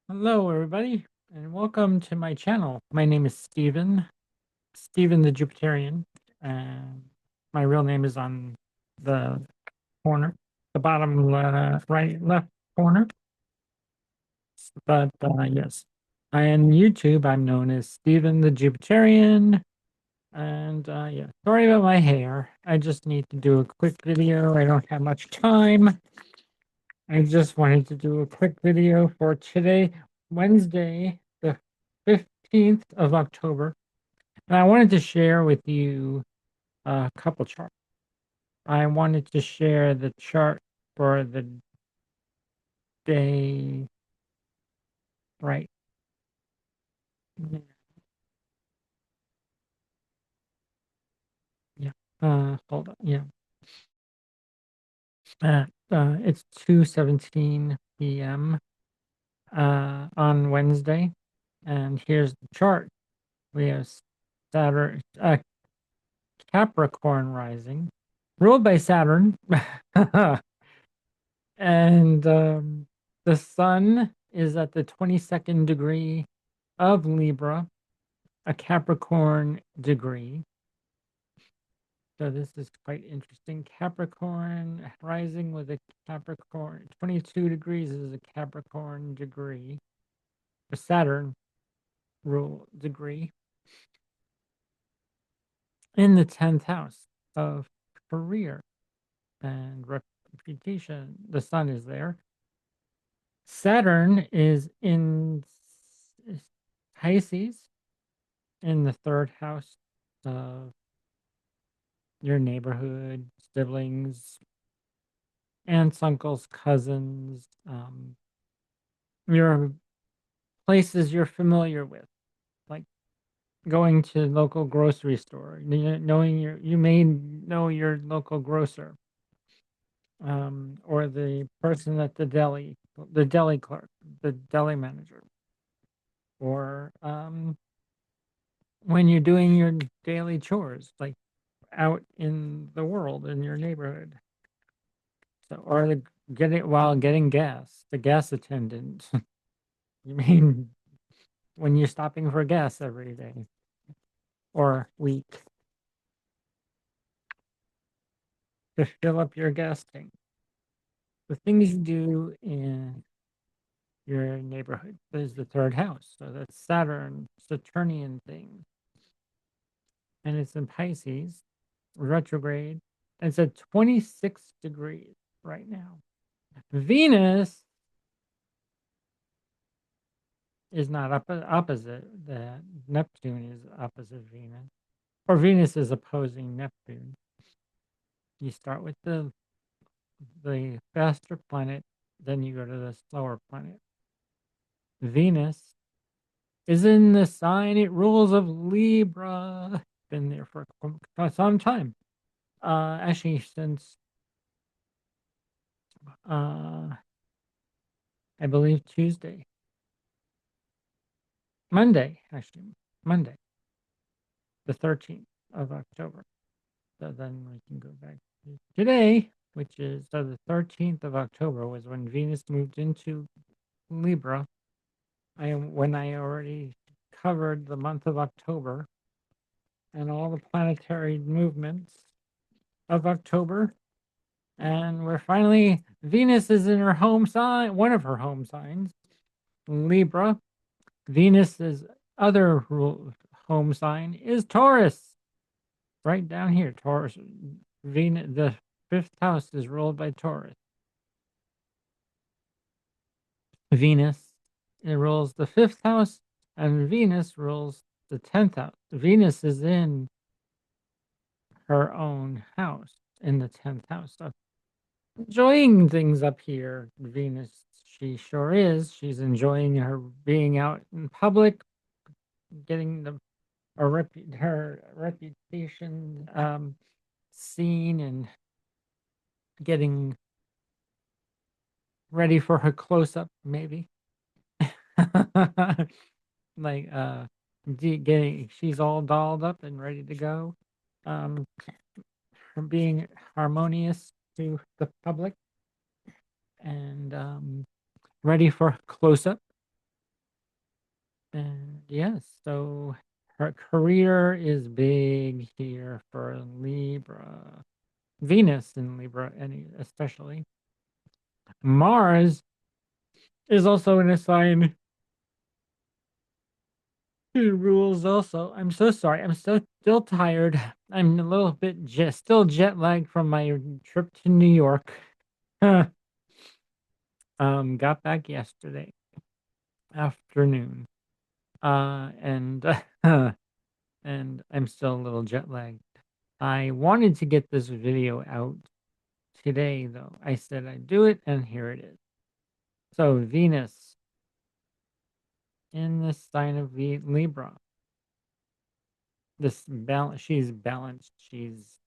Hello, everybody, and welcome to my channel. My name is Stephen the Jupiterian, and my real name is on the corner, the bottom right left corner. But yes, on YouTube, I'm known as Stephen the Jupiterian, and yeah, sorry about my hair. I just need to do a quick video. I don't have much time. I just wanted to do a quick video for today, Wednesday, the 15th of October. And I wanted to share with you a couple charts. I wanted to share the chart for the day, right? Yeah. Hold on. Yeah. It's 2:17 p.m. On Wednesday. And here's the chart. We have Saturn, Capricorn rising, ruled by Saturn. And the sun is at the 22nd degree of Libra, a Capricorn degree. So this is quite interesting. Capricorn rising with a Capricorn. 22 degrees is a Capricorn degree. A Saturn rule degree. In the 10th house of career and reputation. The sun is there. Saturn is in Pisces in the 3rd house of your neighborhood, siblings, aunts, uncles, cousins, your places you're familiar with, like going to local grocery store, knowing you may know your local grocer, or the person at the deli clerk, the deli manager, or when you're doing your daily chores, like out in the world in your neighborhood. So, or getting gas, the gas attendant. You mean when you're stopping for gas every day or week to fill up your gas tank? The things you do in your neighborhood is the 3rd house. So that's Saturn, Saturnian thing. And it's in Pisces, retrograde. And it's at 26 degrees right now. Venus is not opposite that. Neptune is opposite Venus, or Venus is opposing Neptune. You start with the faster planet, then you go to the slower planet. Venus is in the sign it rules of Libra. Been there for some time. Actually, since I believe Monday, the 13th of October. So then we can go back to today, which is so the 13th of October was when Venus moved into Libra. When I already covered the month of October and all the planetary movements of October. And we're finally, Venus is in her home sign, one of her home signs, Libra. Venus's other home sign is Taurus, right down here. Taurus, Venus, the 5th house is ruled by Taurus. Venus, it rules the 5th house, and Venus rules the 10th house. Venus is in her own house in the 10th house. So enjoying things up here, Venus. She sure is. She's enjoying her being out in public, getting her reputation seen, and getting ready for her close up, maybe. Like she's all dolled up and ready to go. Um, being harmonious to the public and ready for close up. And yes, so her career is big here for Libra. Venus in Libra, any especially. Mars is also in a sign who rules also. I'm so sorry. I'm still tired. I'm a little bit still jet lagged from my trip to New York. Got back yesterday afternoon. And and I'm still a little jet lagged. I wanted to get this video out today, though. I said I'd do it, and here it is. So Venus in the sign of Libra. This balance. She's balanced. She's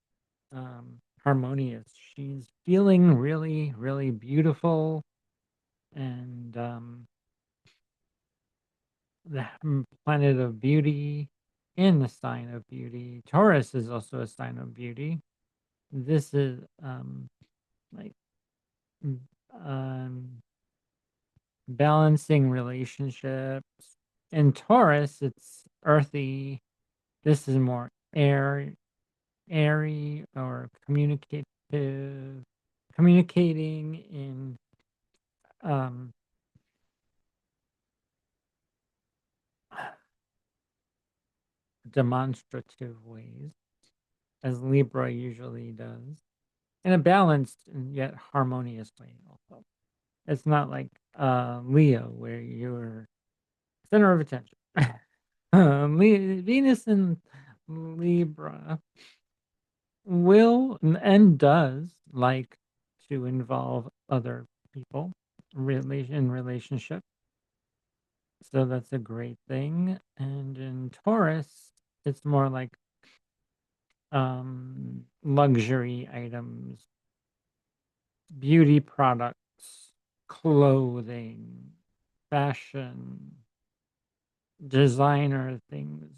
harmonious. She's feeling really, really beautiful, and the planet of beauty in the sign of beauty. Taurus is also a sign of beauty. This is like mm, um, balancing relationships. In Taurus, it's earthy. This is more air, airy, or communicative, communicating in um, demonstrative ways, as Libra usually does, in a balanced and yet harmonious way. Also, it's not like Leo, where you're center of attention. Venus in Libra will and does like to involve other people in relationship. So that's a great thing. And in Taurus, it's more like luxury items, beauty products, clothing, fashion, designer things.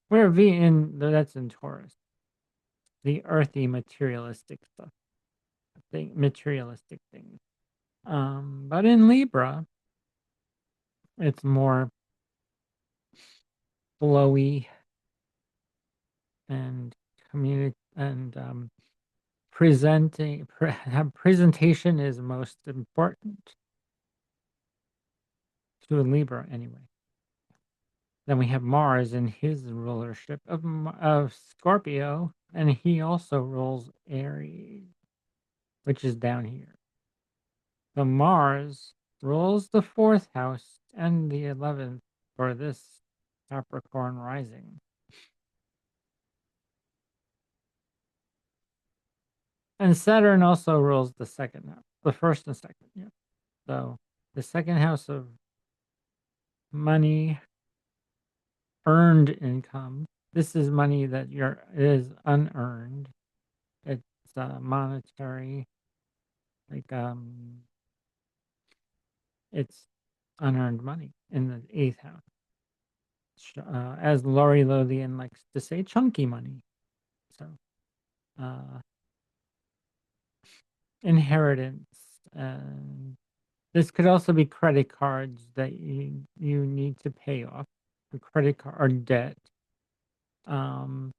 Where that's in Taurus, the earthy materialistic stuff, materialistic things. But in Libra, it's more flowy and community and presentation is most important to a Libra anyway. Then we have Mars in his rulership of Scorpio, and he also rules Aries, which is down here. So Mars rules the fourth house and the 11th for this Capricorn rising. And Saturn also rules the second house, the first and second. Yeah. So the second house of money, earned income. This is money that is unearned. It's monetary, like it's unearned money in the eighth house. As Laurie Lothian likes to say, chunky money. So uh, inheritance. This could also be credit cards that you need to pay off, the credit card or debt. And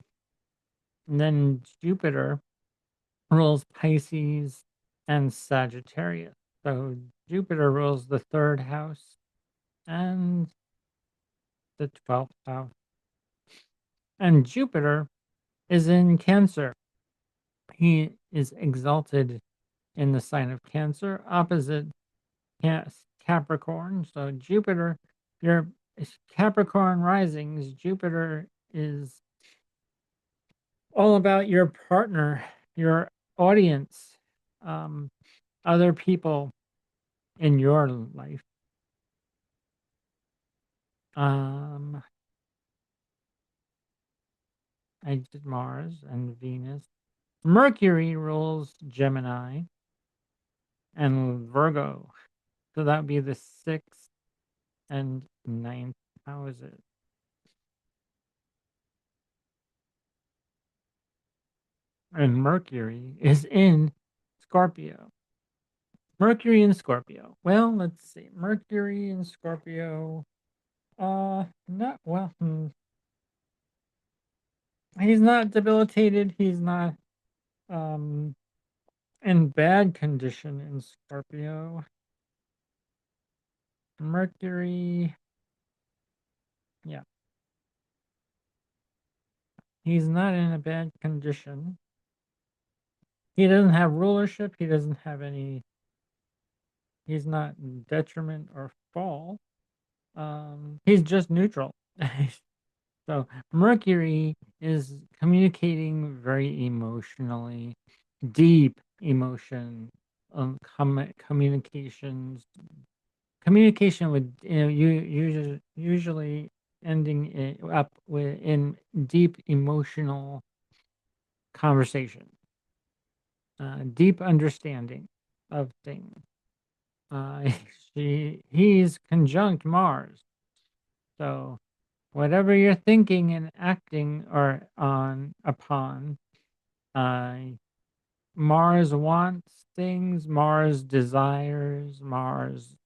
then Jupiter rules Pisces and Sagittarius. So Jupiter rules the third house and the 12th house. And Jupiter is in Cancer. He is exalted in the sign of Cancer, opposite Capricorn. So Jupiter, your Capricorn risings, Jupiter is all about your partner, your audience, other people in your life. I did Mars and Venus. Mercury rules Gemini and Virgo. So that would be the sixth and ninth houses. And Mercury is in Scorpio. Mercury in Scorpio. Well, let's see. Mercury in Scorpio. Not well. He's not debilitated. He's not um in bad condition in Scorpio. Mercury, yeah, he's not in a bad condition. He doesn't have rulership. He doesn't have any. He's not in detriment or fall. He's just neutral. So Mercury is communicating very emotionally, deep emotion, communications, communication with usually ending up with in deep emotional conversation, deep understanding of things. Uh, he's conjunct Mars, so whatever you're thinking and acting or on upon, uh, Mars wants things, Mars desires, Mars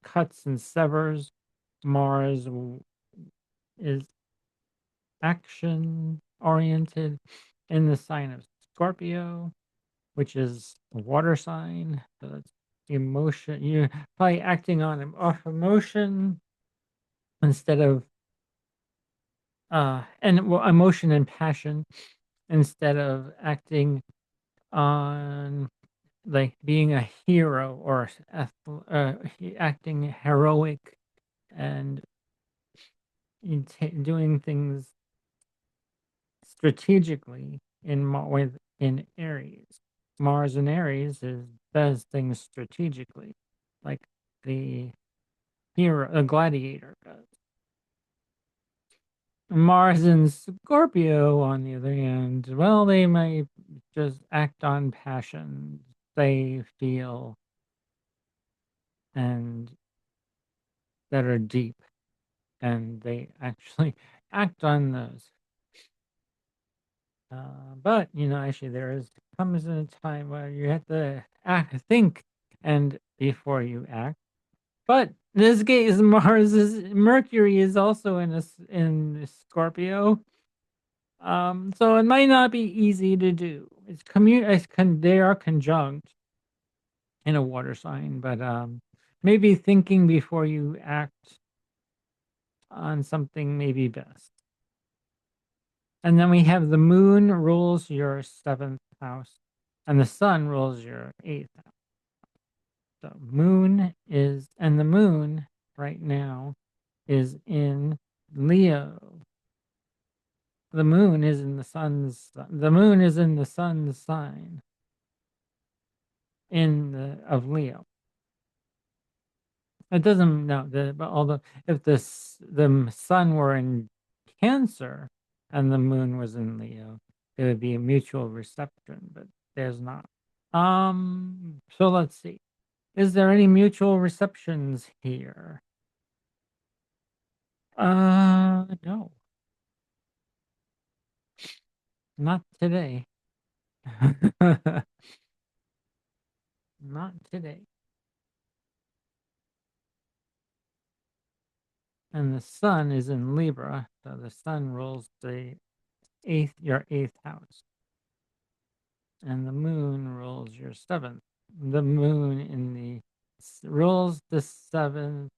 cuts and severs, Mars is action oriented in the sign of Scorpio, which is a water sign. So that's emotion. You're probably acting on off emotion instead of and well, emotion and passion instead of acting on like being a hero or acting heroic and doing things strategically in Aries. Mars in Aries does things strategically, like the hero, a gladiator does. Mars in Scorpio, on the other hand, well, they might just act on passions they feel and that are deep, and they actually act on those. But actually, there is comes in a time where you have to think, and before you act. But in this case, Mercury is also in Scorpio. So it might not be easy to do. They are conjunct in a water sign, but maybe thinking before you act on something may be best. And then we have the moon rules your seventh house, and the sun rules your eighth house. So the moon right now is in Leo. The moon is in the sun's sign of Leo. It doesn't no but although if the sun were in Cancer and the moon was in Leo, it would be a mutual reception, but there's not. So let's see. Is there any mutual receptions here? No, not today. Not today. And the sun is in Libra, so the sun rules your eighth house, and the moon rules your seventh. The moon rules the seventh,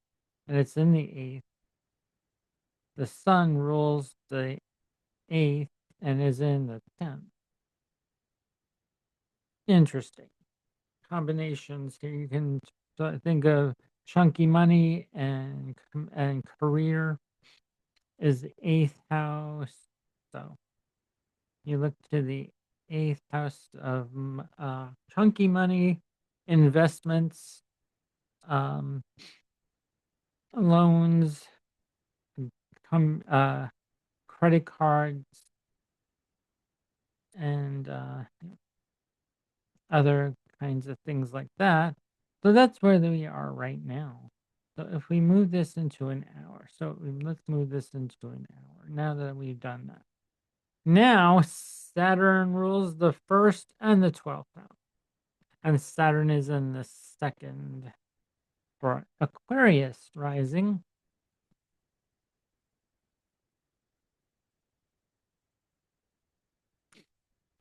and it's in the eighth. The sun rules the eighth and is in the 10th. Interesting combinations here. You can think of chunky money and career is the eighth house. So you look to the eighth house of chunky money, investments, um, loans, credit cards, and other kinds of things like that. So that's where we are right now. So if we move this into an hour, let's move this into an hour now that we've done that. Now Saturn rules the first and the 12th house, and Saturn is in the second for Aquarius rising.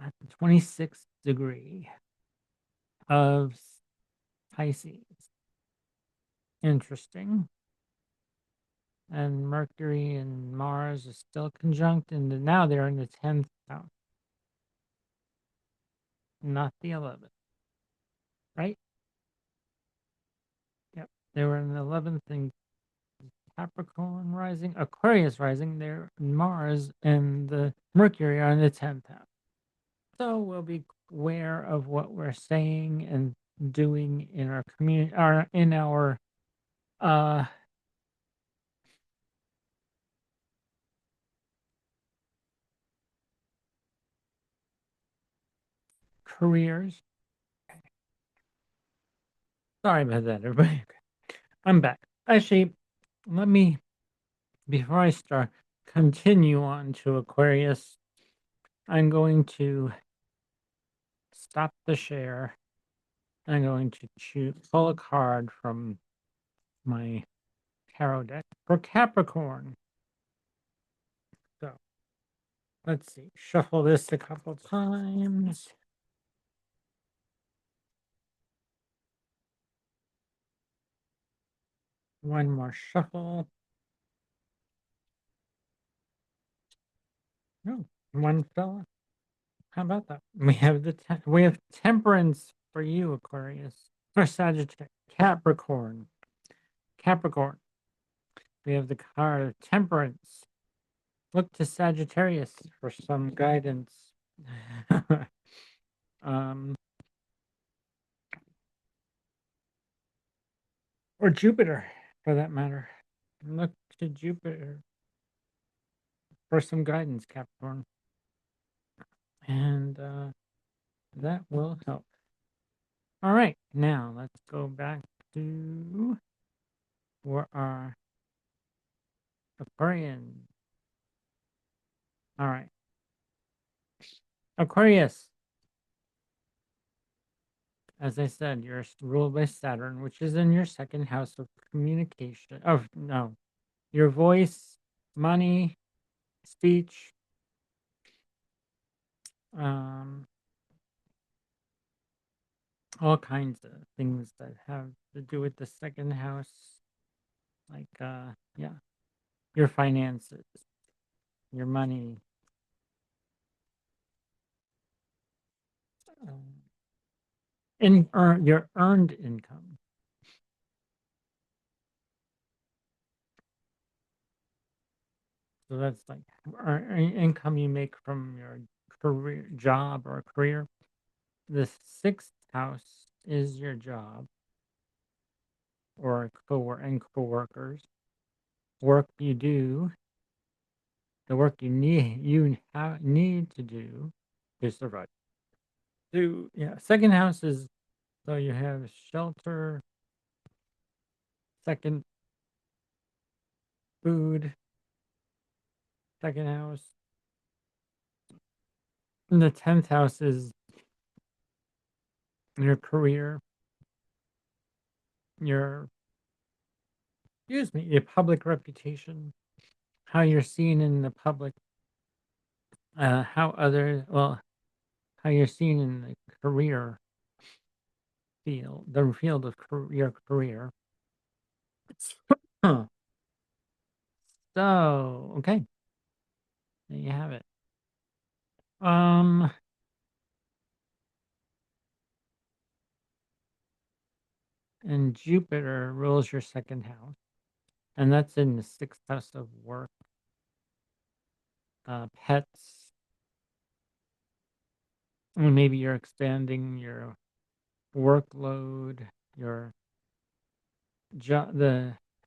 at the 26th degree of Pisces. Interesting. And Mercury and Mars is still conjunct, and now they're in the 10th house, not the 11th, right? Yep. They were in the 11th in Capricorn rising, Aquarius rising. There, Mars and the Mercury are in the 10th house. So we'll be aware of what we're saying and doing in our community, or in our uh, careers. Sorry about that, everybody. I'm back. Actually, let me, before I start, continue on to Aquarius, I'm going to stop the share. I'm going to pull a card from my tarot deck for Capricorn. So let's see, shuffle this a couple times. One more shuffle. No, one fella. How about that? We have Temperance for you, Aquarius, or Sagittarius, Capricorn. Capricorn. We have the card of Temperance. Look to Sagittarius for some guidance. um, or Jupiter, for that matter. Look to Jupiter for some guidance, Capricorn. And that will help. All right, now let's go back to where our Aquarian. All right. Aquarius, as I said, you're ruled by Saturn, which is in your second house of communication. Oh, no. Your voice, money, speech, um, all kinds of things that have to do with the second house. Like, yeah, your finances, your money, your earned income. So that's like income you make from your career, job or career. The sixth house is your job or coworkers. Work you do, the work you need to do to survive. So yeah, second house is, so you have shelter, second food, second house. And the 10th house is your career, your, excuse me, your public reputation, how you're seen in the public, how you're seen in the career field, the field of your career. So, okay, there you have it. Um, and Jupiter rules your second house, and that's in the sixth house of work, pets, and maybe you're expanding your workload, your job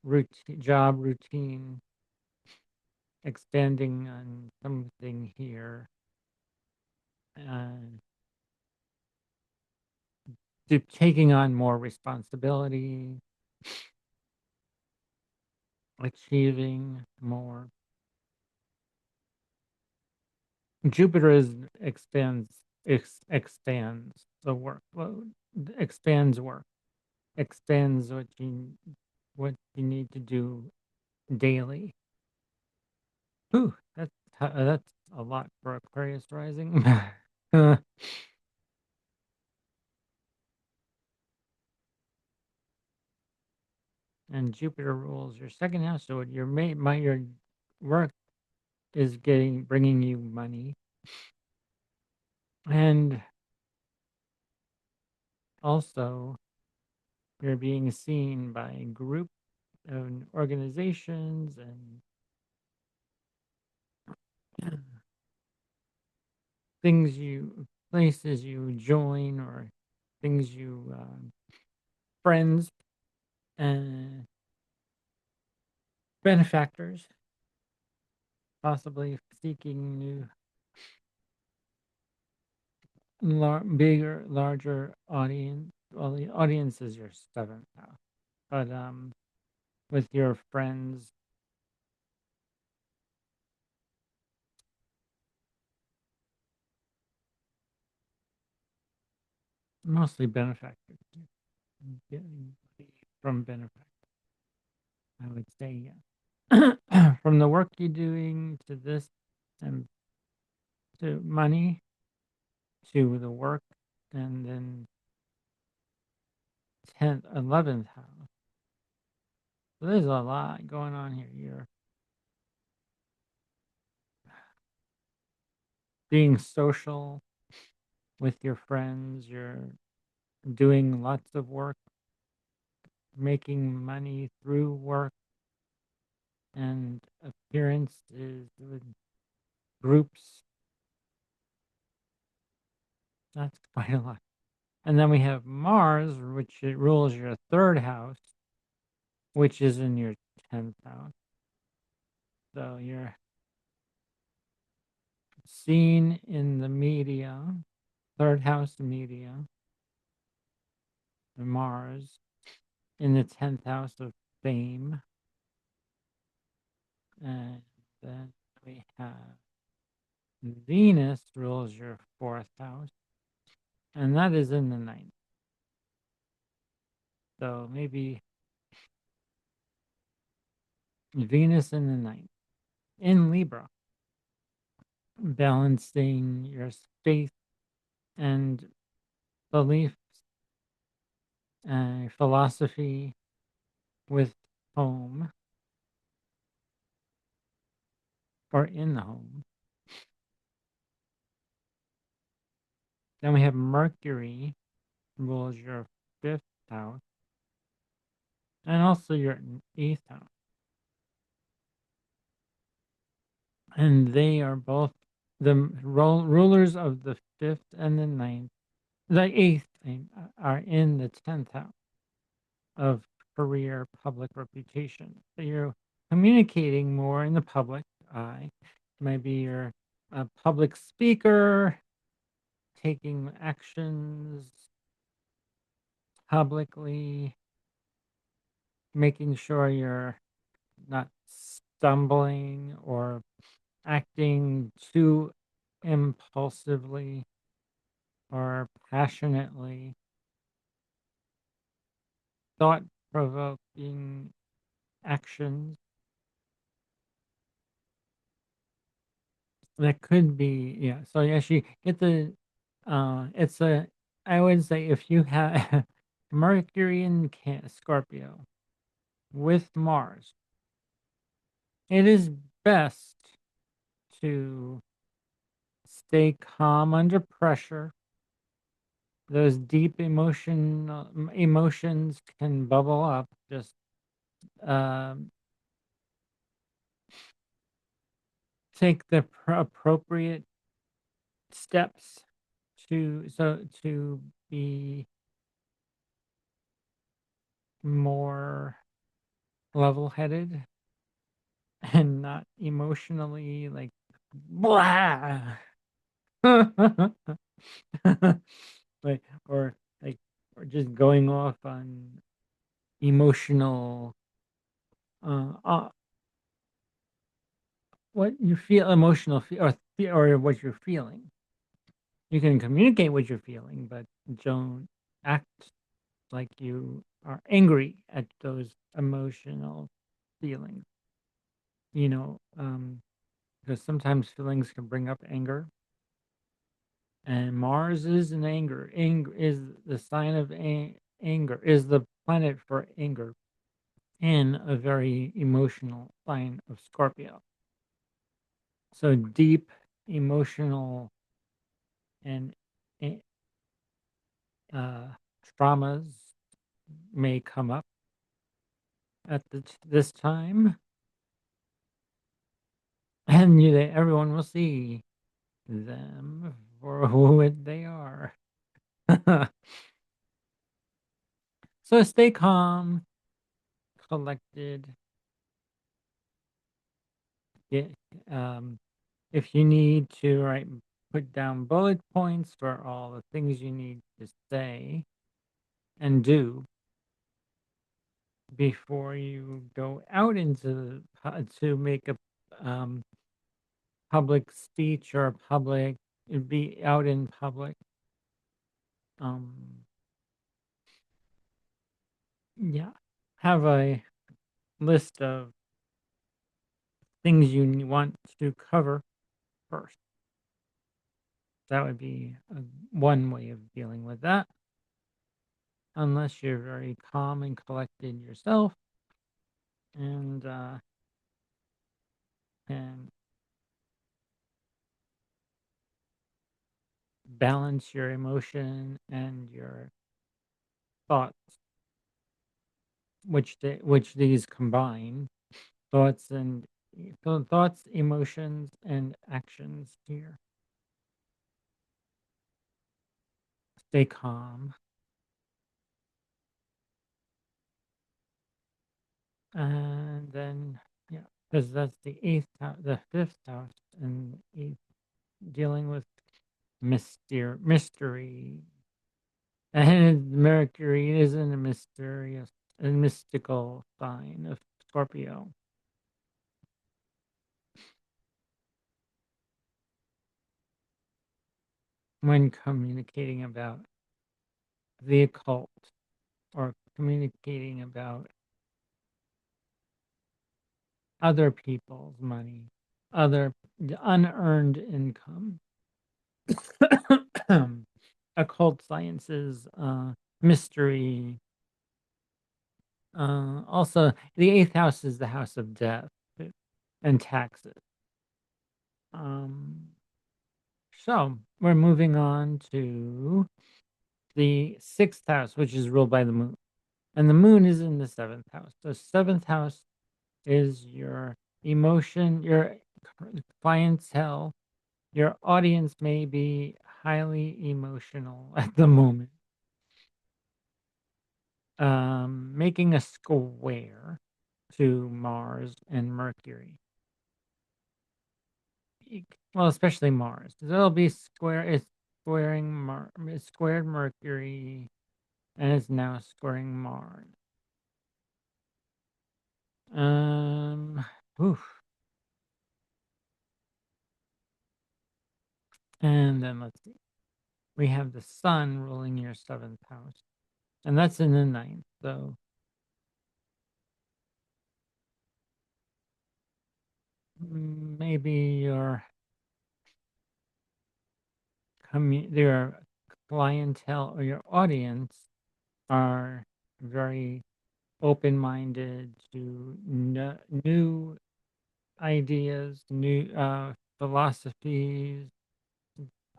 routine, expanding on something here, and taking on more responsibility, achieving more. Jupiter expands the workload, expands work, expands what you need to do daily. Ooh, that's a lot for Aquarius rising. And Jupiter rules your second house, so your work is bringing you money, and also you're being seen by a group of organizations and places you join, or things friends and benefactors, possibly seeking new, larger audience. Well, the audience is your seventh house, but with your friends, mostly benefactors, getting from benefactors, I would say, yeah. From the work you're doing to this, and to money, to the work, and then 10th, 11th house. So there's a lot going on here. You're being social with your friends, you're doing lots of work, making money through work and appearances with groups. That's quite a lot. And then we have Mars, which it rules your third house, which is in your 10th house. So you're seen in the media, third house media, Mars in the 10th house of fame. And then we have Venus rules your fourth house, and that is in the ninth. So maybe Venus in the ninth, in Libra, balancing your faith and beliefs and philosophy with home, or in the home. Then we have Mercury rules your fifth house and also your eighth house. And they are both the rulers of the fifth and the ninth. The eighth are in the 10th house of career, public reputation. So you're communicating more in the public eye. Maybe you're a public speaker, taking actions publicly, making sure you're not stumbling or acting too impulsively or passionately, thought provoking actions. That could be, yeah. So yes, you get it's a, I would say if you have Mercury in Scorpio with Mars, it is best to stay calm under pressure. Those deep emotions can bubble up. Just um, take the appropriate steps to be more level-headed and not emotionally like blah. like like or just going off on emotional uh, uh what you feel, emotional or what you're feeling. You can communicate what you're feeling, but don't act like you are angry at those emotional feelings. You know, because sometimes feelings can bring up anger. And Mars is in anger. Anger is the sign of anger, is the planet for anger, in a very emotional sign of Scorpio. So deep emotional and eh, uh, traumas may come up at this time, and everyone will see them for who they are. So stay calm, collected. Get, um, if you need to put down bullet points for all the things you need to say and do before you go out into to make a um, public speech or be out in public. Um, yeah, have a list of things you want to cover first. That would be one way of dealing with that. Unless you're very calm and collected yourself, and can balance your emotion and your thoughts, which these combine, thoughts and thoughts, emotions, and actions here. Stay calm. And then, yeah, because that's the eighth house, the fifth house, and eighth, dealing with mystery. And Mercury is in a mysterious and mystical sign of Scorpio. When communicating about the occult or communicating about other people's money, other unearned income, occult sciences, mystery. Also, the eighth house is the house of death and taxes. Um, so we're moving on to the sixth house, which is ruled by the moon. And the moon is in the seventh house. The seventh house is your emotion, your clientele, your audience may be highly emotional at the moment. Making a square to Mars and Mercury. Well, especially Mars. It'll be it's it's squared Mercury, and it's now squaring Mars. Um, oof. And then let's see. We have the sun ruling your seventh house, and that's in the ninth. So maybe your clientele or your audience are very open-minded to new ideas, new philosophies,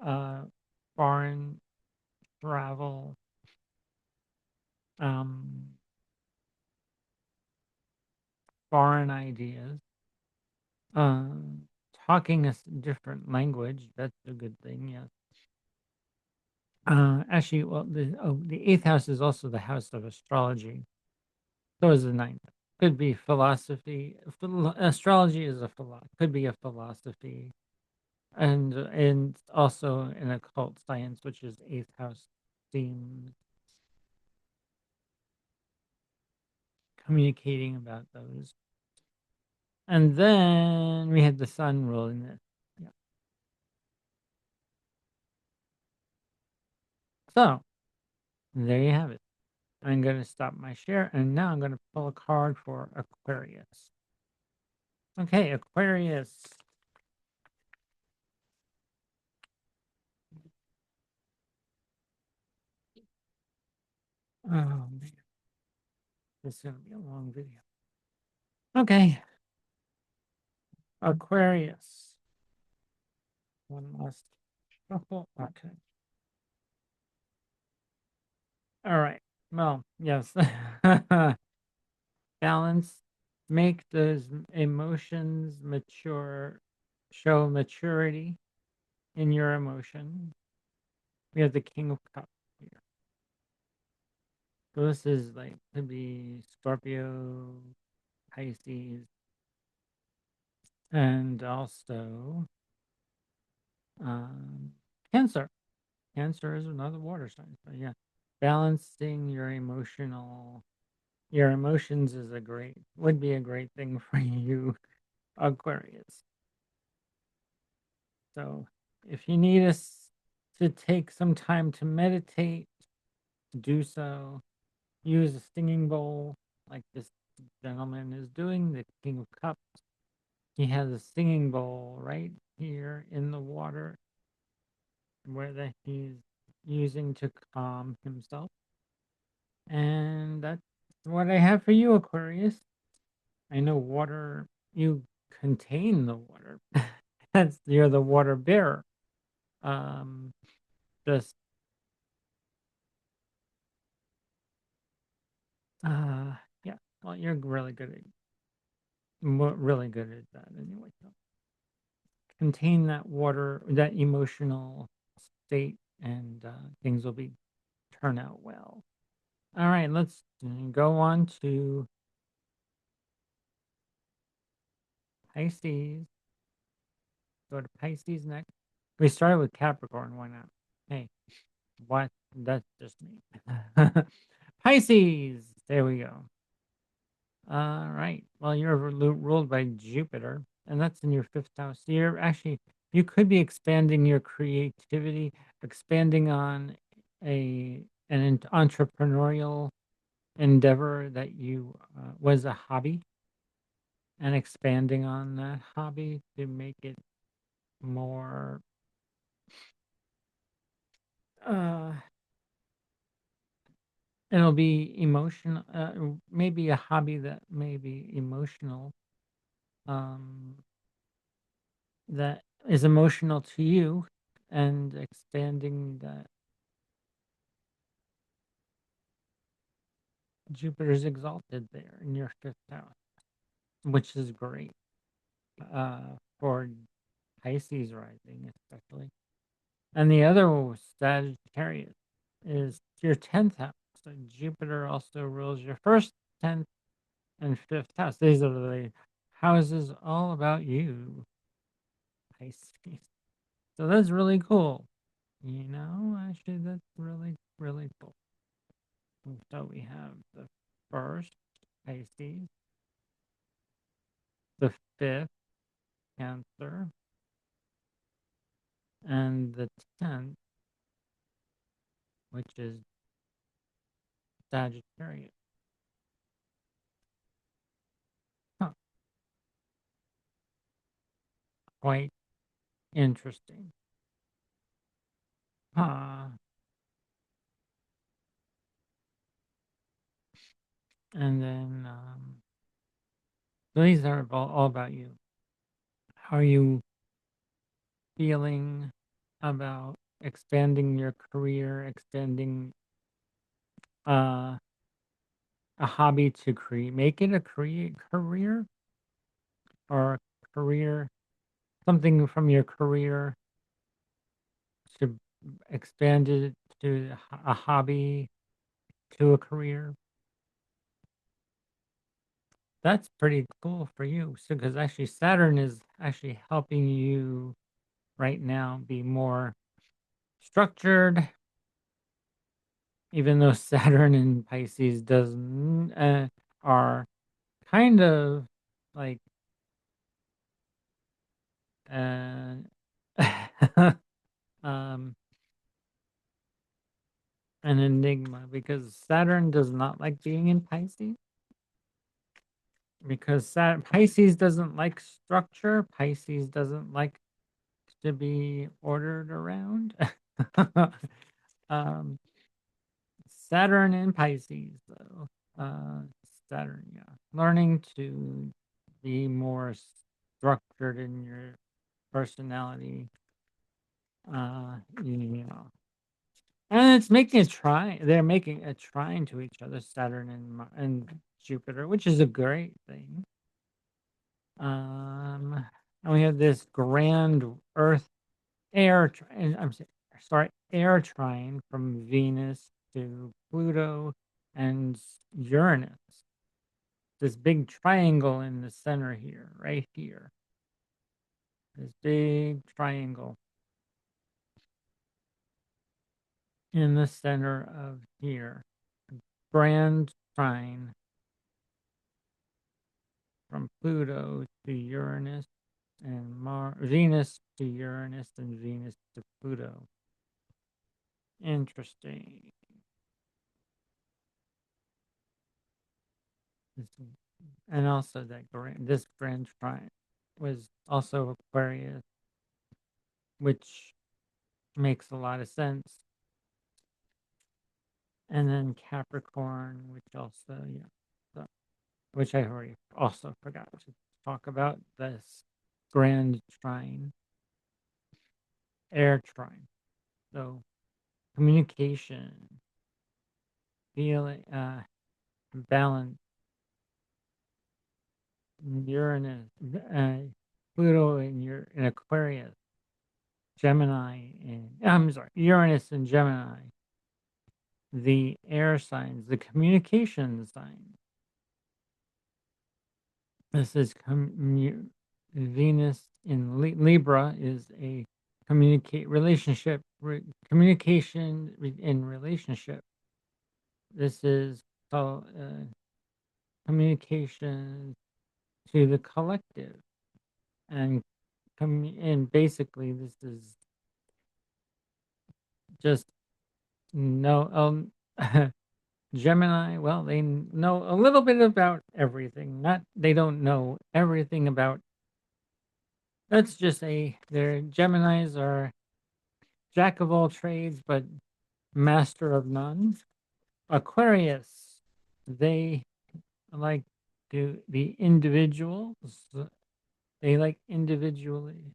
uh, foreign travel, um, foreign ideas, talking a different language. That's a good thing. Yes. Actually, well, the eighth house is also the house of astrology. So is the ninth. Could be philosophy. Astrology is could be a philosophy, and also an occult science, which is eighth house themes, communicating about those. And then we had the sun ruling it. Yeah. So there you have it. I'm going to stop my share, and now I'm going to pull a card for Aquarius. Okay, Aquarius. Oh man, this is gonna be a long video. Okay, Aquarius. One last shuffle. Okay. All right. Well, yes. Balance. Make those emotions mature. Show maturity in your emotion. We have the King of Cups here. So this is like could be Scorpio, Pisces, and also um, Cancer. Cancer is another water sign. So yeah, balancing your emotions is would be a great thing for you, Aquarius. So if you need us to take some time to meditate, do so. Use a stinging bowl like this gentleman is doing, the King of Cups. He has a singing bowl right here in the water where he's using to calm himself. And that's what I have for you, Aquarius. I know water, you contain the water. You're the water bearer. Um, just, uh, yeah, well, you're really good at that anyway. So contain that water, that emotional state, and things will be turn out well. All right, let's go on to Pisces. Go to Pisces next. We started with Capricorn. Why not? Hey, what? That's just me. Pisces. There we go. All right. Well, you're ruled by Jupiter, and that's in your fifth house. So you could be expanding your creativity, expanding on an entrepreneurial endeavor that you was a hobby, and expanding on that hobby to make it more uh it'll be emotional, maybe a hobby that may be emotional, um that is emotional to you, and expanding that. Jupiter's exalted there in your fifth house, which is great for Pisces rising, especially. And the other Sagittarius is your 10th house. So Jupiter also rules your first, 10th, and fifth house. These are the houses all about you, Pisces. So that's really cool. Actually, that's really, really cool. And so we have the first, Pisces, the fifth, Cancer, and the 10th, which is Sagittarius. Huh, quite interesting. Huh. And then so these are all about you. How are you feeling about expanding your career, extending uh, a hobby to create, make it a career, or a career, something from your career to expand it to a hobby to a career? That's pretty cool for you. So, because actually Saturn is actually helping you right now be more structured, even though Saturn and Pisces doesn't are kind of like uh, um, an enigma, because Saturn does not like being in Pisces, because Pisces doesn't like structure. Pisces doesn't like to be ordered around. um, Saturn in Pisces, though. Uh, Saturn, yeah. Learning to be more structured in your personality. You know, and it's making a trine. They're making a trine to each other, Saturn and Jupiter, which is a great thing. And we have this grand Earth air trine from Venus to Pluto and Uranus. This big triangle in the center here, right here. This big triangle in the center of here. Grand trine from Pluto to Uranus and Venus to Uranus and Venus to Pluto. Interesting. And also this grand trine was also Aquarius, which makes a lot of sense. And then Capricorn, which also, yeah, so, which I already also forgot to talk about, this grand trine, air trine. So communication, feeling, balance, Uranus, Pluto in Aquarius, Gemini, and I'm sorry, Uranus and Gemini, the air signs, the communication signs. This is Venus in Libra is a communication in relationship. This is called communication to the collective, and and basically this is just no Gemini. Well, they know a little bit about everything. Not they don't know everything about. Let's just say their Geminis are jack of all trades, but master of none. Aquarius, they like to be individuals. They like individuation,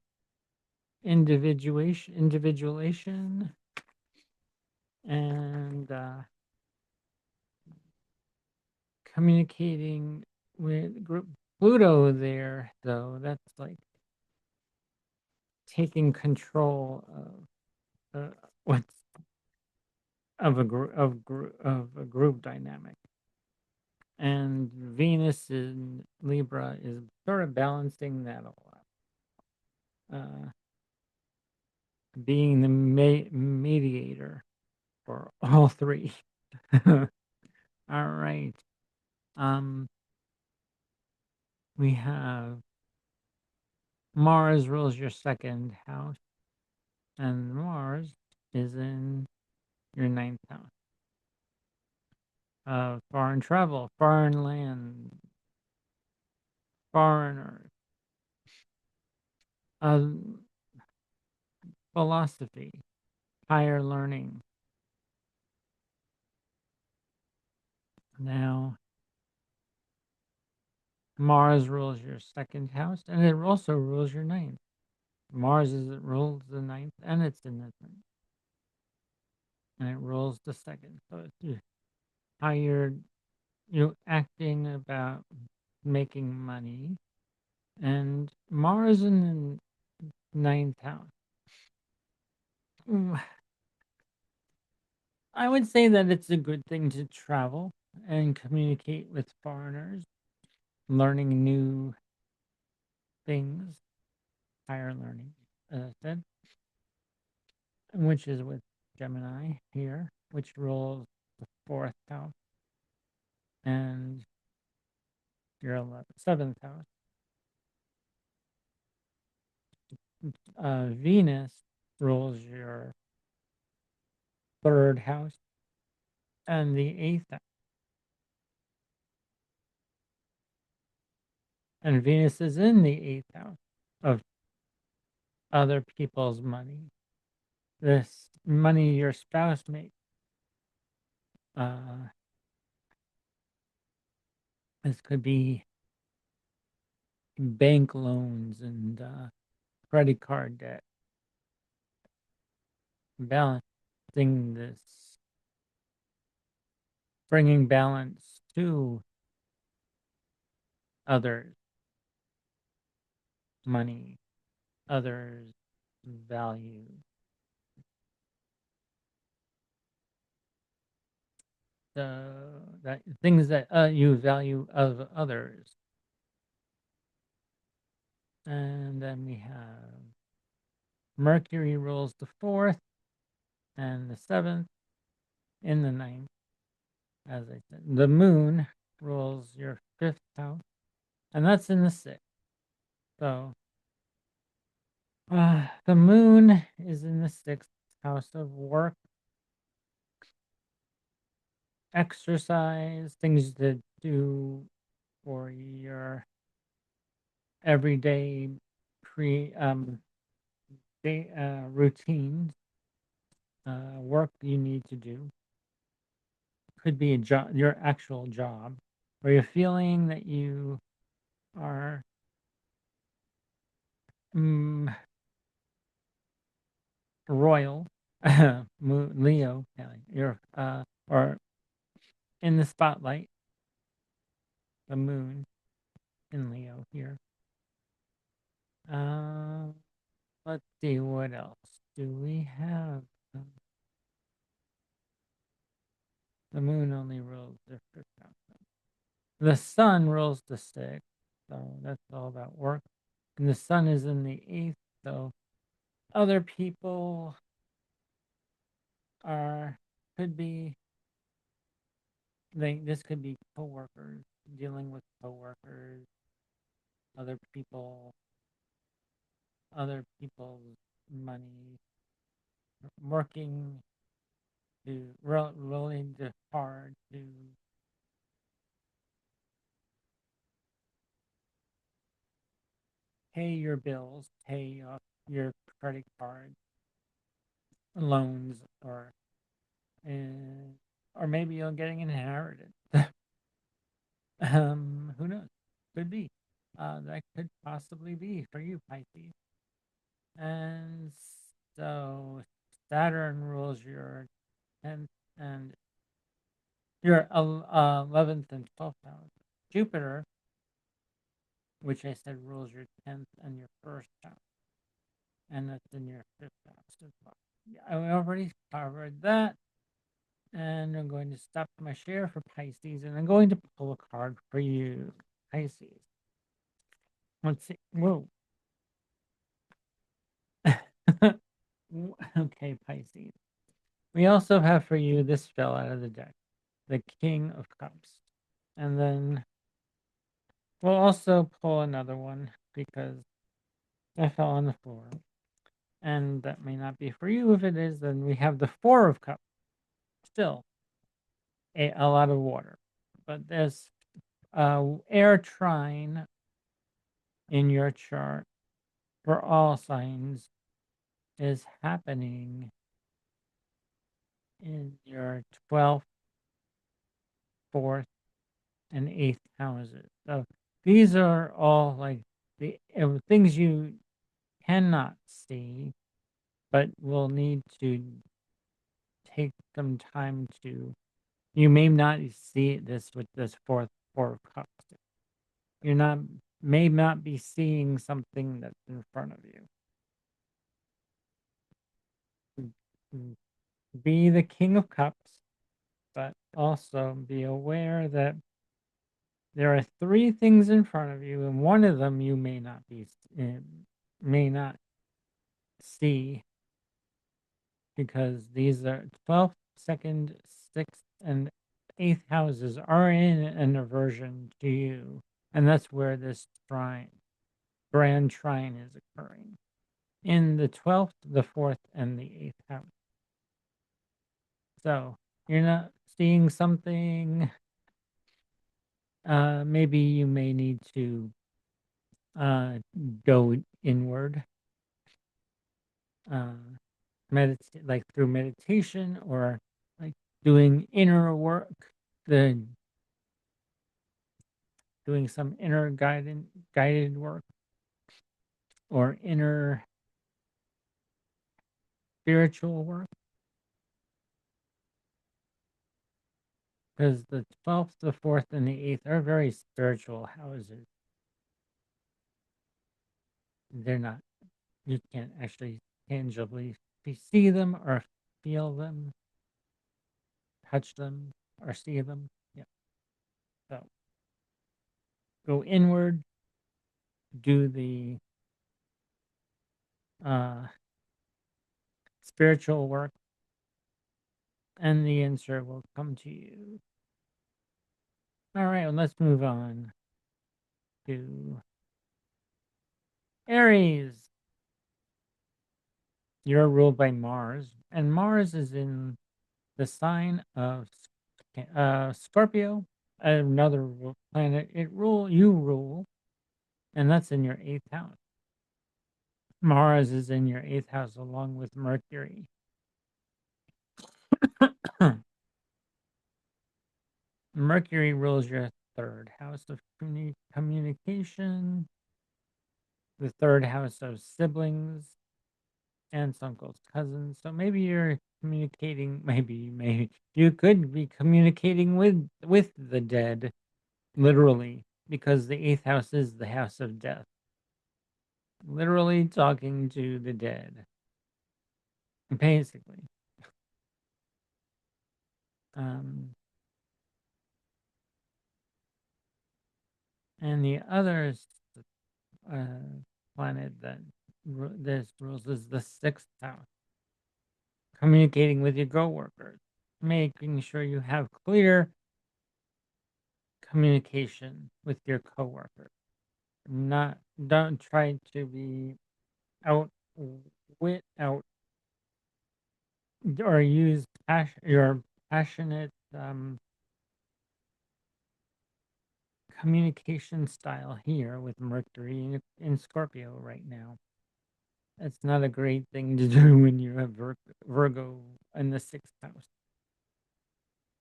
and communicating with group. Pluto there, though, that's like taking control of what's of a group dynamic. And Venus in Libra is sort of balancing that all out. Being the mediator for all three. All right. We have Mars rules your second house, and Mars is in your ninth house. Foreign travel, foreign land, foreigners, philosophy, higher learning. Now, Mars rules your second house, and it also rules your ninth. Rules the ninth, and it's in the ninth, and it rules the second. So it's how you're acting about making money, and Mars in the ninth house. I would say that it's a good thing to travel and communicate with foreigners, learning new things, higher learning, as I said, which is with Gemini here, which rules the fourth house and your seventh house. Venus rules your third house and the eighth house. And Venus is in the eighth house of other people's money. This money your spouse makes. Uh, this could be bank loans and credit card debt, balancing this, bringing balance to others' money, others' value. That things that you value of others. And then we have Mercury rules the fourth and the seventh in the ninth. As I said, the moon rules your fifth house, and that's in the sixth. So the moon is in the sixth house of work, exercise, things to do for your everyday pre day routines, work you need to do. Could be a job, your actual job, or you're feeling that you are mm, royal, Leo, yeah, you're or in the spotlight, the moon in Leo here. Uh, let's see what else do we have. Um, The moon only rules the fifth house. The sun rules the sixth, so that's all about work. And the sun is in the eighth, so other people are could be this could be coworkers, dealing with coworkers, other people, other people's money, working to really hard to pay your bills, pay off your credit card loans, or maybe you're getting an inheritance. Who knows? Could be. That could possibly be for you, Pisces. And so Saturn rules your 10th and your 11th and 12th house. Jupiter, which I said rules your 10th and your first house, and that's in your fifth house as well. Yeah, I already covered that. And I'm going to stop my share for Pisces, and I'm going to pull a card for you, Pisces. Let's see. Whoa. Okay, Pisces. We also have for you, this fell out of the deck, the King of Cups. And then we'll also pull another one because that fell on the floor. And that may not be for you. If it is, then we have the Four of Cups. Still a lot of water. But there's air trine in your chart for all signs is happening in your 12th, 4th, and 8th houses. So these are all like the things you cannot see, but will need to take some time to. You may not see this with this four of cups. You're not may not be seeing something that's in front of you. Be the King of Cups, but also be aware that there are three things in front of you, and one of them you may not see because these are 12th, 2nd, 6th, and 8th houses are in an aversion to you, and that's where this grand trine is occurring in the 12th, the 4th, and the 8th house. So you're not seeing something. Maybe you may need to go inward, uh, meditate like through meditation or like doing inner work, the doing some inner guided work or inner spiritual work, because the 12th, the 4th, and the 8th are very spiritual houses. They're not, you can't actually tangibly see them or feel them, touch them, or see them. Yeah. So go inward, do the uh, spiritual work, and the answer will come to you. All right, well, let's move on to Aries. You're ruled by Mars, and Mars is in the sign of Scorpio, another planet. You rule, and that's in your eighth house. Mars is in your eighth house along with Mercury. Mercury rules your third house of communication, the third house of siblings, aunts, uncles, cousins. So maybe you're communicating. Maybe you could be communicating with the dead, literally, because the eighth house is the house of death. Literally talking to the dead, basically. Um, and the other uh, planet that this rules is the sixth house, communicating with your coworkers, making sure you have clear communication with your coworkers. Not Don't try to be out wit out or use your passionate communication style here with Mercury in Scorpio right now. It's not a great thing to do when you have Virgo in the sixth house.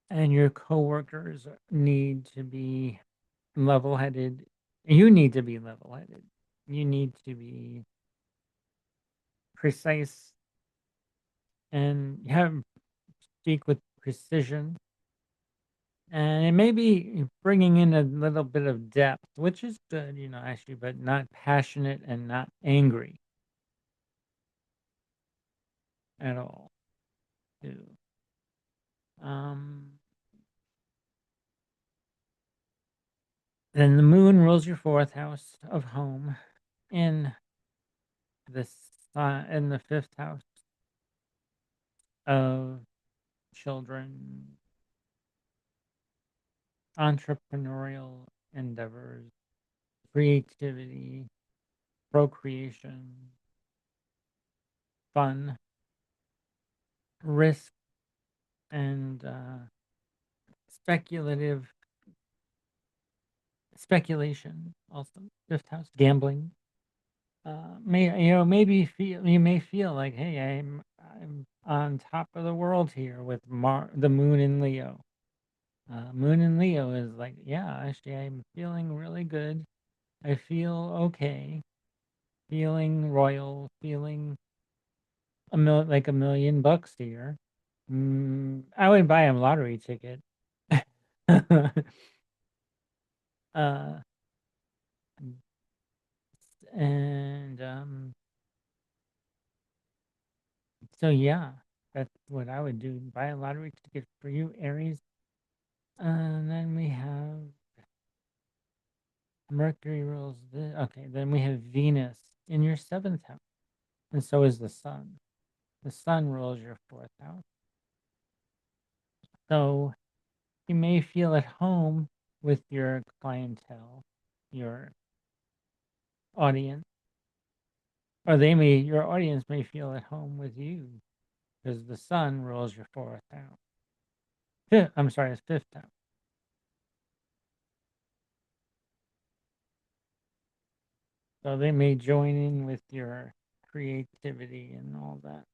And your coworkers need to be level headed. You need to be level headed. You need to be precise and speak with precision. And it may be bringing in a little bit of depth, which is good, actually, but not passionate and not angry at all. Too. Um, then the moon rules your fourth house of home in in the fifth house of children, entrepreneurial endeavors, creativity, procreation, fun, risk, and speculative speculation. Also, fifth house, gambling. You may feel like, hey, I'm on top of the world here with the moon in Leo. Moon in Leo is like, yeah, actually, I'm feeling really good. I feel okay, feeling royal, feeling like $1 million here. I would buy a lottery ticket. uh, and so yeah, that's what I would do. Buy a lottery ticket for you, Aries. And then we have Mercury rules this. Okay, then we have Venus in your seventh house, and so is the Sun. The Sun rules your fourth house. So you may feel at home with your clientele, your audience, or your audience may feel at home with you because the Sun rules your fourth house. I'm sorry, it's fifth house. So they may join in with your creativity and all that.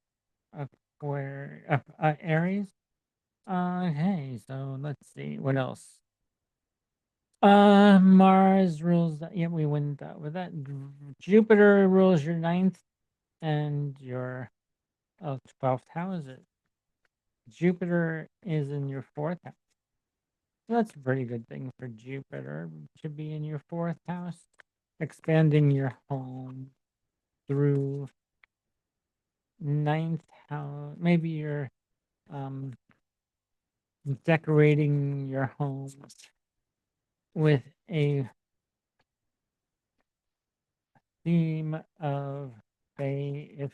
Aries. Okay, so let's see what else. Mars rules that. Yeah, we went with that. Jupiter rules your ninth and your 12th houses. Jupiter is in your fourth house. That's a pretty good thing for Jupiter to be in your fourth house, expanding your home through ninth house. Maybe you're um, decorating your home with a theme of, say, it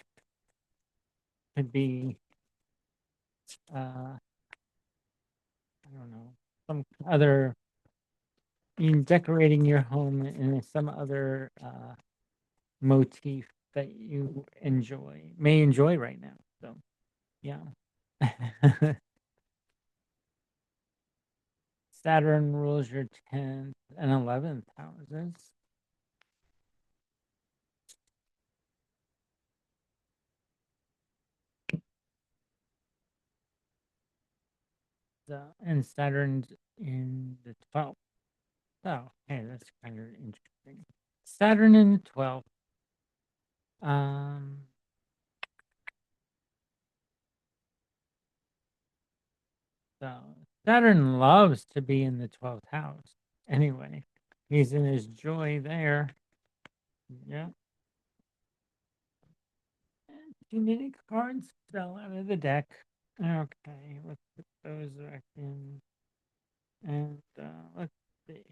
could be, I don't know, some other, you decorating your home in some other motif that you may enjoy right now. So, yeah. Saturn rules your 10th and 11th houses. And Saturn's in the 12th. Oh, hey, that's kind of interesting. Saturn in the 12th. Um, so Saturn loves to be in the 12th house. Anyway, he's in his joy there. Yeah. Genetic cards fell out of the deck. Okay, let's put those back in. And let's see.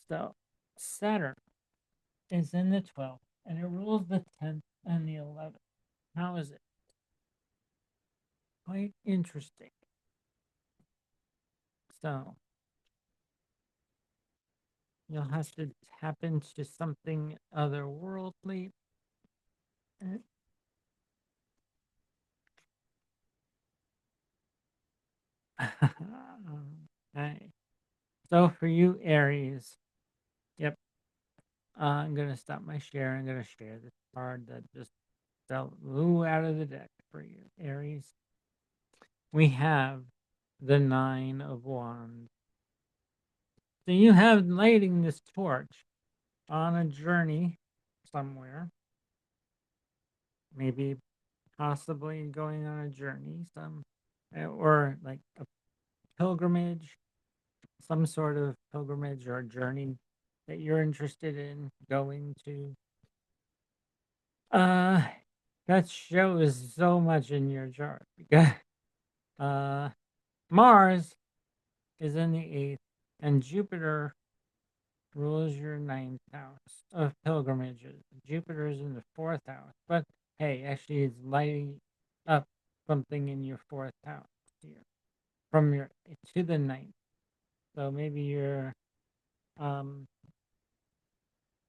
So Saturn is in the 12th and it rules the 10th and the 11th. How is it? Quite interesting. So you'll have to tap into something otherworldly. Okay. So for you, Aries, yep. I'm gonna stop my share. I'm gonna share this card that just flew out of the deck for you, Aries. We have the Nine of Wands. So you have lighting this torch on a journey somewhere, maybe possibly going on a journey, or like a pilgrimage, some sort of pilgrimage or journey that you're interested in going to. Uh, that shows so much in your chart because uh, Mars is in the eighth, and Jupiter rules your ninth house of pilgrimages. Jupiter is in the fourth house, but hey, actually, it's lighting up something in your fourth house here from your to the ninth. So maybe you're um,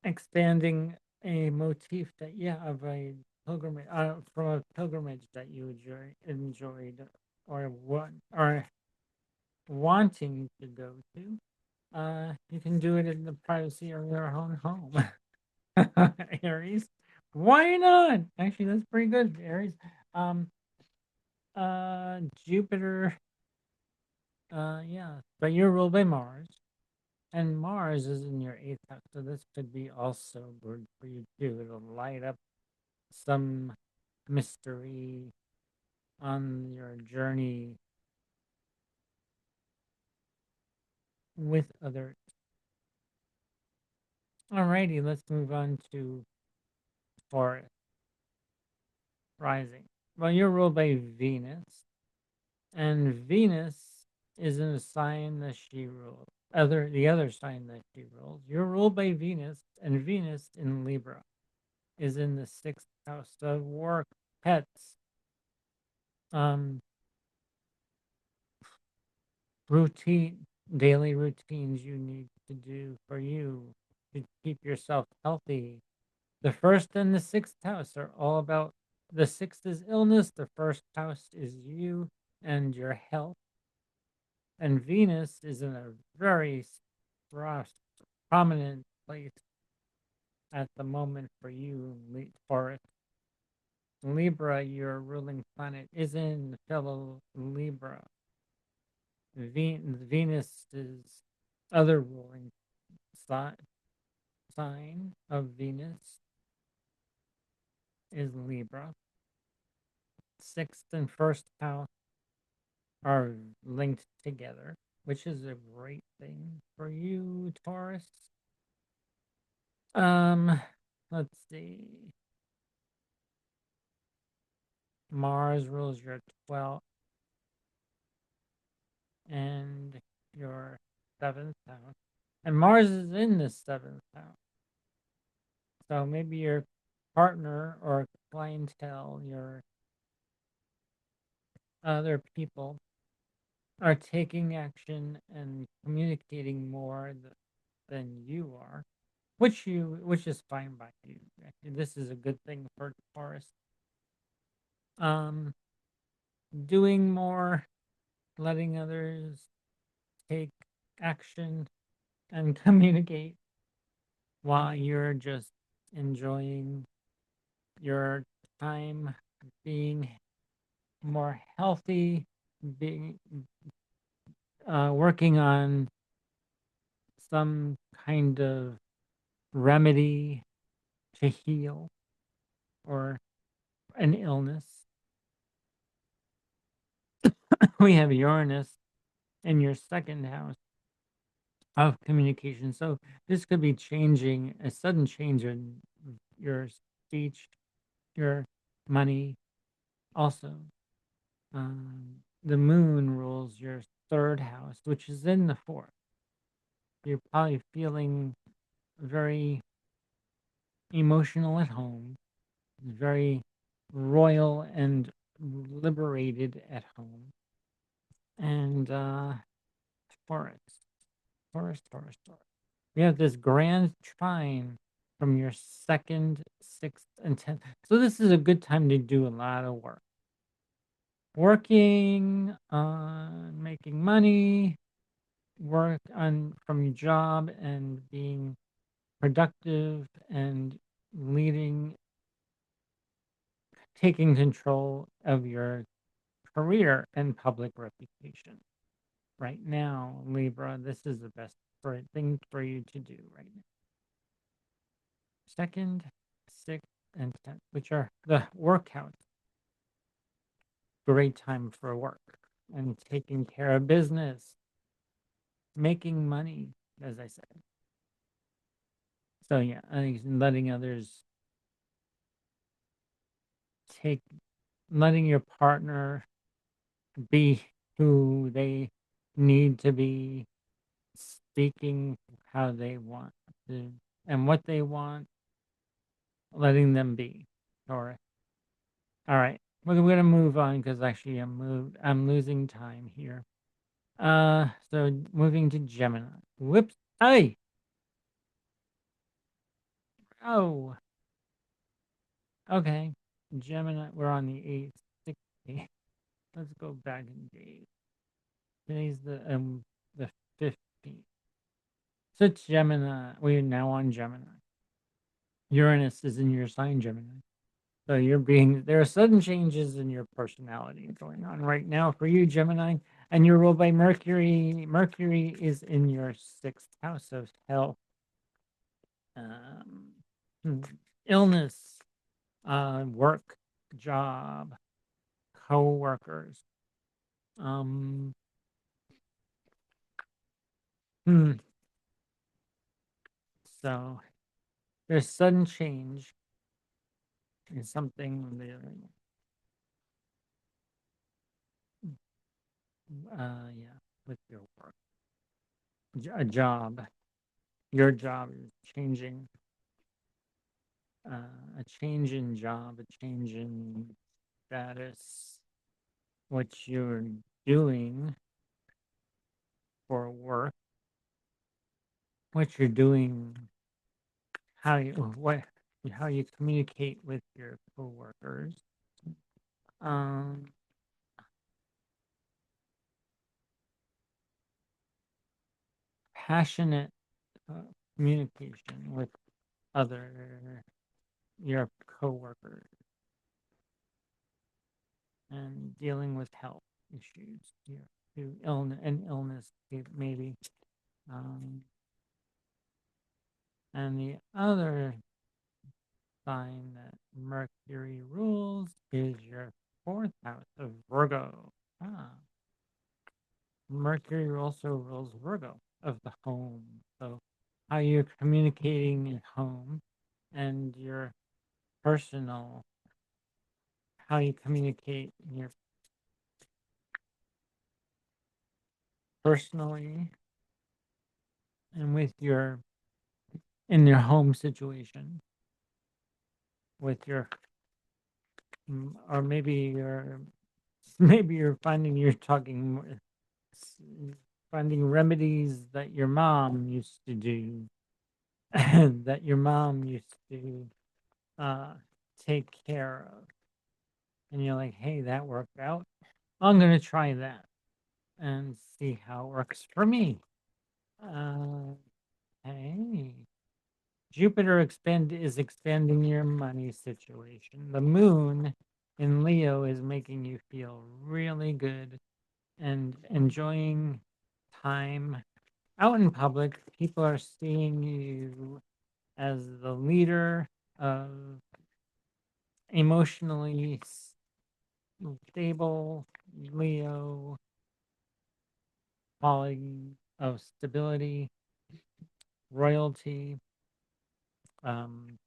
expanding a motif that, yeah, of a pilgrimage from a pilgrimage that you enjoyed or wanting to go to. You can do it in the privacy of your own home. Aries. Why not? Actually, that's pretty good, Aries. Um, Jupiter. Yeah, but you're ruled by Mars, and Mars is in your eighth house, so this could be also good for you too. It'll light up some mystery on your journey with others. Alrighty, let's move on to Taurus rising. Well, you're ruled by Venus, and Venus is in a sign that she rules. The other sign that she rules. You're ruled by Venus, and Venus in Libra is in the sixth house of work, pets, um, routine, daily routines you need to do for you to keep yourself healthy. The first and the sixth house are all about, the sixth is illness, the first house is you and your health. And Venus is in a very prominent place at the moment for you, Taurus. Libra, your ruling planet, is in fellow Libra. Venus's other ruling sign of Venus is Libra. Sixth and first house are linked together, which is a great thing for you, Taurus. Um, let's see. Mars rules your 12th and your 7th house. And Mars is in the 7th house. So maybe your partner or clientele, your other people are taking action and communicating more than you are, which is fine by you. This is a good thing for Taurus. Um, doing more, letting others take action and communicate while you're just enjoying your time, being more healthy, being working on some kind of remedy to heal or an illness. We have Uranus in your second house of communication. So this could be changing a sudden change in your speech, your money. Also, the moon rules your third house, which is in the fourth. You're probably feeling very emotional at home, very royal and liberated at home. And Taurus, Taurus. We have this grand trine from your second, sixth, and 10th. So this is a good time to do a lot of work. Working on making money, work on from your job and being productive and leading, taking control of your career and public reputation. Right now, Libra, this is the best thing for you to do right now. Second, sixth, and 10th, which are the workouts. Great time for work and taking care of business, making money, as I said. So yeah, I think letting others take, letting your partner be who they need to be, speaking how they want to and what they want, letting them be. All right. We're gonna move on because actually I'm losing time here. So moving to Gemini. Whoops. Hey. Oh. Okay. Gemini. We're on the 8th, 16th. Let's go back in days. Today's the 15th. So it's Gemini. We're now on Gemini. Uranus is in your sign, Gemini. So there are sudden changes in your personality going on right now for you, Gemini, and you're ruled by Mercury. Mercury is in your sixth house of health, um, illness, work, job, co-workers. Um, hmm, so there's sudden change in something. Yeah, with your work, a job. Your job is changing. A change in job, a change in status, what you're doing for work, what you're doing, how you communicate with your coworkers. Um, Passionate communication with other your coworkers. and dealing with health issues here, to illness maybe. Um, and the other sign that Mercury rules is your fourth house of Virgo. Ah, Mercury also rules Virgo of the home. So how you're communicating at home and your personal, how you communicate your personally and with your in your home situation with your or maybe you're maybe you're finding you're talking finding remedies that your mom used to do that your mom used to uh take care of, and you're like, hey, that worked out, I'm gonna try that and see how it works for me. Hey, Jupiter is expanding your money situation. The moon in Leo is making you feel really good and enjoying time out in public. People are seeing you as the leader of emotionally stable Leo, quality of stability, royalty. Um,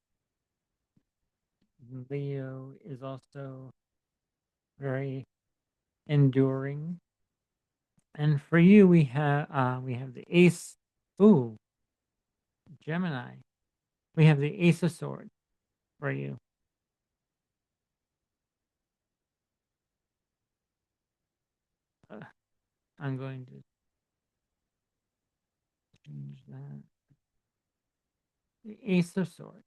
Leo is also very enduring. And for you, we have the Ace. Ooh, Gemini. We have the Ace of Swords for you. Uh, I'm going to change that. The Ace of Swords.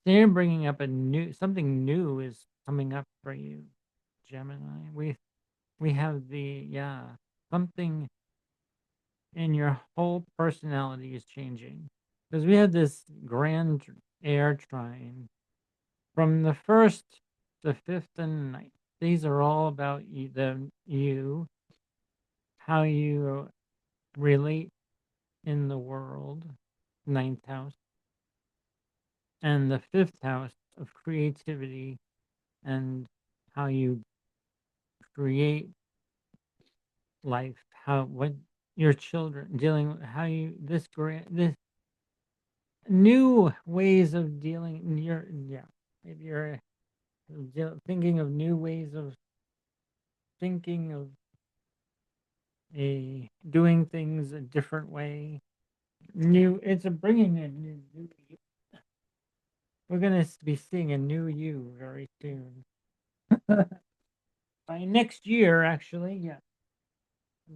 They're bringing up a new something new is coming up for you, Gemini. We have the something in your whole personality is changing because we have this grand air trine from the first, the fifth, and ninth. These are all about you, how you relate in the world, ninth house, and the fifth house of creativity and how you create life, how what your children dealing with, how you this new ways of dealing. Maybe you're thinking of new ways of thinking of a doing things a different way. New, it's a bringing a new. We're gonna be seeing a new you very soon. By next year, actually, yeah,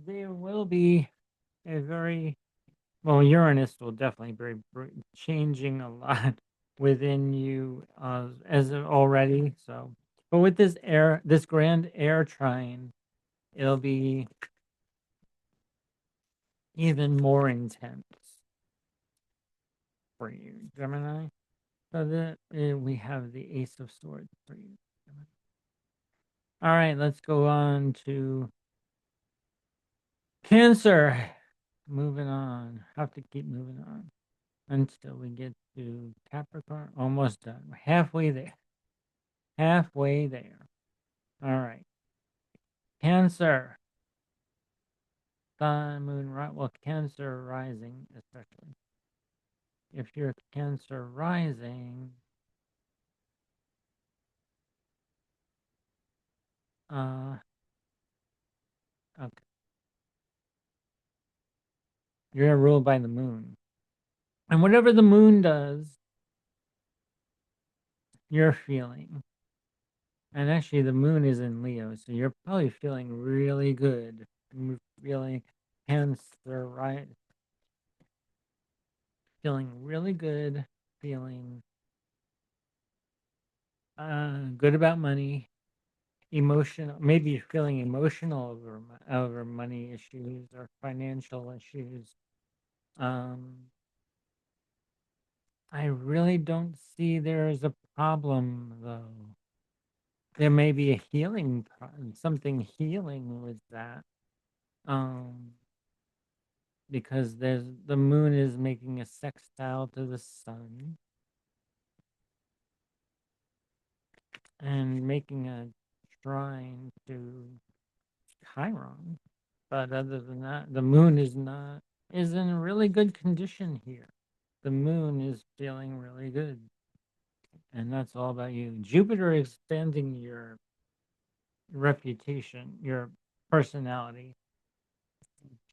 there will be a very well. Uranus will definitely be changing a lot within you as of already. So, but with this grand air trine, it'll be even more intense for you, Gemini. So we have the Ace of Swords for you. All right, let's go on to Cancer. Moving on. Have to keep moving on until we get to Capricorn. Almost done. We're halfway there. Halfway there. All right. Cancer. Sun, moon, right? Well, Cancer rising, especially. If you're Cancer rising, uh, okay. You're ruled by the moon. And whatever the moon does, you're feeling. And actually, the moon is in Leo, so you're probably feeling really good. Feeling Cancer, right? Feeling really good, feeling good about money, emotional. Maybe you're feeling emotional over money issues or financial issues. Um, I really don't see there as a problem, though. There may be a something healing with that. Um, because the moon is making a sextile to the sun and making a trine to Chiron. But other than that, the moon is in really good condition here. The moon is feeling really good. And that's all about you. Jupiter extending your reputation, your personality.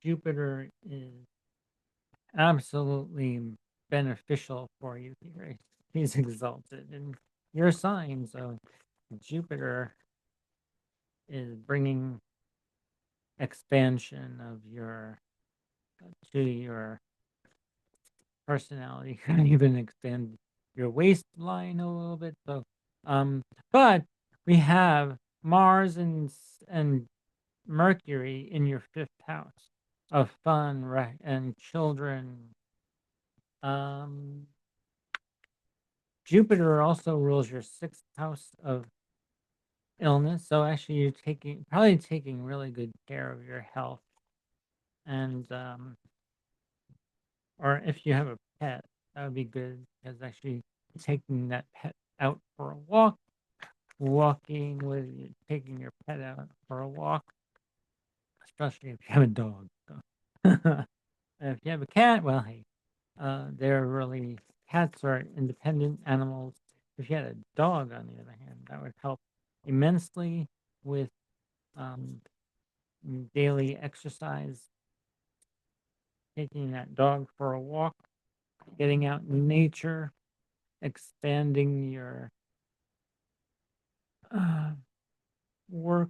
Jupiter is absolutely beneficial for you here. He's exalted in your sign, so Jupiter is bringing expansion of your to your personality. You can even expand your waistline a little bit. So, but we have Mars and Mercury in your fifth house of fun, right, and children. Um, Jupiter also rules your sixth house of illness. So actually, you're probably taking really good care of your health, and or if you have a pet, that would be good because actually taking that pet out for a walk, taking your pet out for a walk, especially if you have a dog. So. If you have a cat, well, hey, they're really cats are independent animals. If you had a dog, on the other hand, that would help immensely with um, daily exercise, taking that dog for a walk, getting out in nature, expanding your uh, work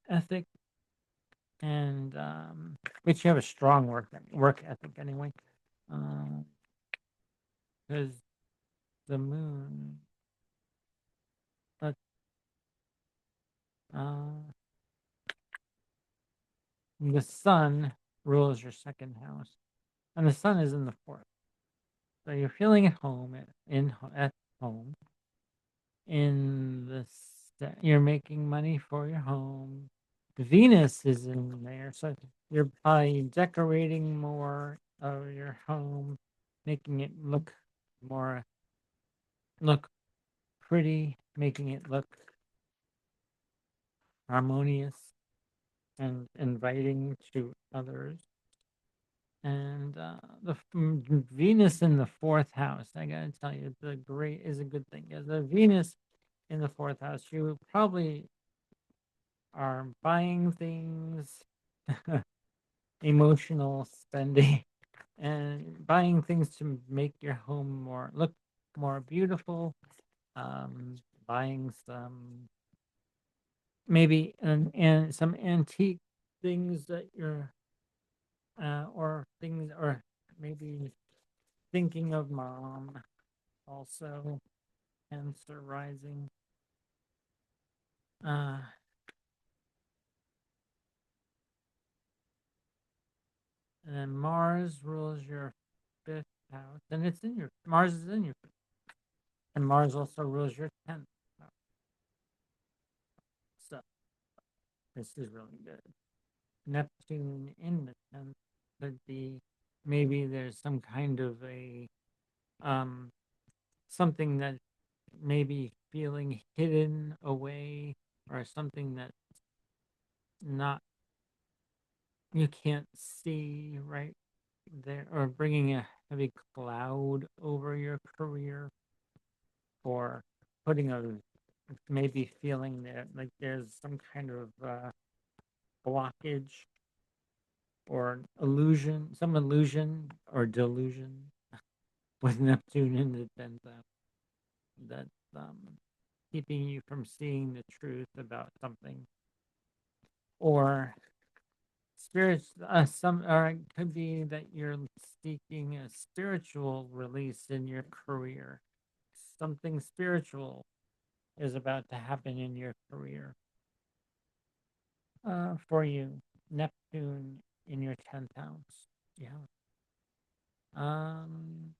ethic, and which you have a strong work ethic anyway, because the moon, but uh, the sun rules your second house, and the sun is in the fourth. So you're feeling at home at home in you're making money for your home. Venus is in there, so you're probably decorating more of your home, making it more look pretty, making it look harmonious and inviting to others. And Venus in the fourth house, I gotta tell you, is a good thing. Yeah, the Venus in the fourth house, you probably are buying things, emotional spending, and buying things to make your home look more beautiful. Um, Buying some maybe and some antique things that you're or things or maybe thinking of mom also. Cancer rising. Uh, and then Mars rules your fifth house, and Mars is in your fifth, and Mars also rules your 10th house. So this is really good. Neptune in the 10th could be maybe there's some kind of a um something that maybe feeling hidden away or something that not you can't see right there, or bringing a heavy cloud over your career, or putting a maybe feeling that like there's some kind of blockage or some illusion or delusion with Neptune in the 10th house that's keeping you from seeing the truth about something, or or it could be that you're seeking a spiritual release in your career. Something spiritual is about to happen in your career for you. Neptune in your 10th house. Yeah. Um,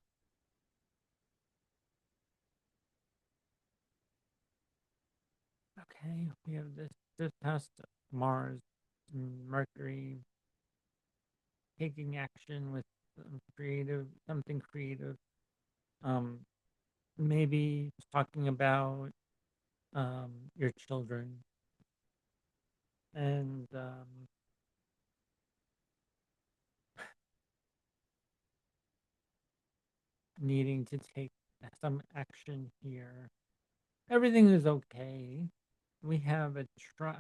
Okay, we have this fifth house, Mars, Mercury, taking action with something creative. Um, maybe talking about your children and needing to take some action here. Everything is okay. We have a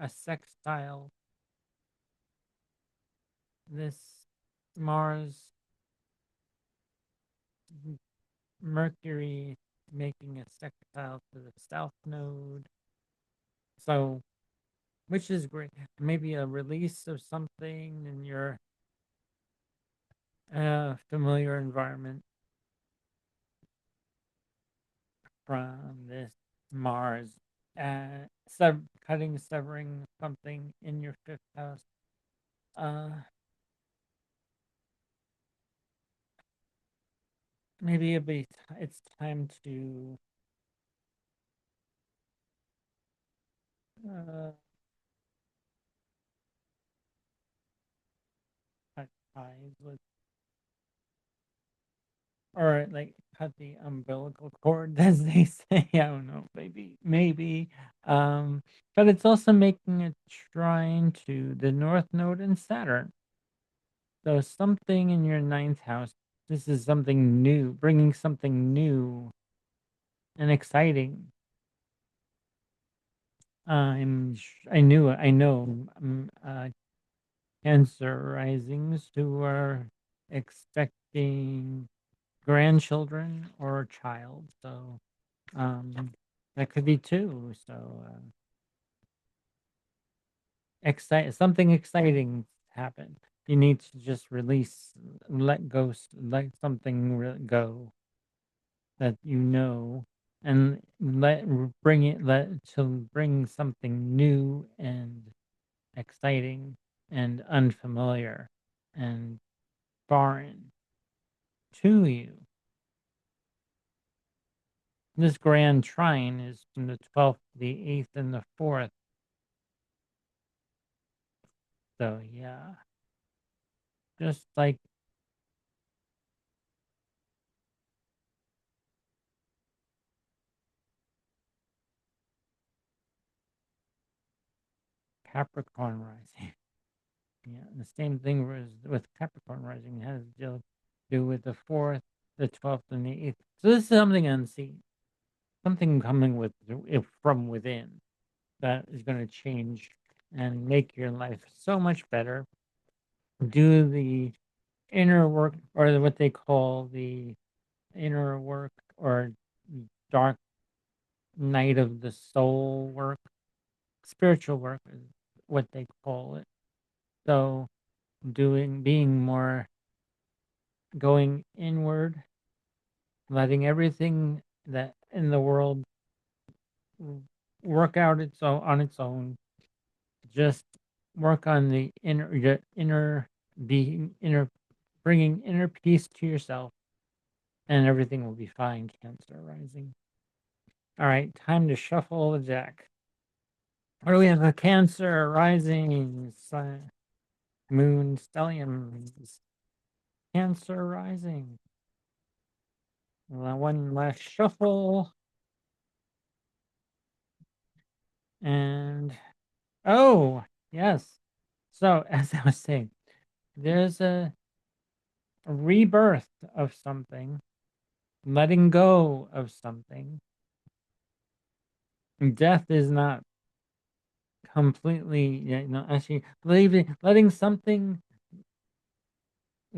sextile. This Mars, Mercury making a sextile to the south node. So, which is great. Maybe a release of something in your familiar environment from this Mars. Severing something in your fifth house. Uh, maybe it's time to uh, cut ties with, or like cut the umbilical cord, as they say. I don't know, maybe. Um, but it's also making a trine to the North Node and Saturn. So something in your ninth house. This is something new, bringing something new and exciting. I know Cancer risings who are expecting grandchildren or a child. So that could be two. So something exciting happen. You need to just release, let something go that you know, and bring something new and exciting and unfamiliar and foreign to you. This grand trine is from the 12th, the 8th, and the 4th. So, yeah, just like Capricorn rising. Yeah, the same thing was with Capricorn rising. It has to do with the 4th, the 12th, and the 8th. So, this is something unseen, something coming from within that is going to change and make your life so much better. Do the inner work, or what they call the inner work, or dark night of the soul work, spiritual work is what they call it. So being more, going inward, letting everything that in the world work out on its own. Just work on the inner being, bringing inner peace to yourself, and everything will be fine. Cancer rising. All right, time to shuffle the deck. What do we have? A Cancer rising, Moon stelliums, Cancer rising. One last shuffle, and oh yes. So as I was saying, there's a rebirth of something, letting go of something. Death is not completely, actually, letting something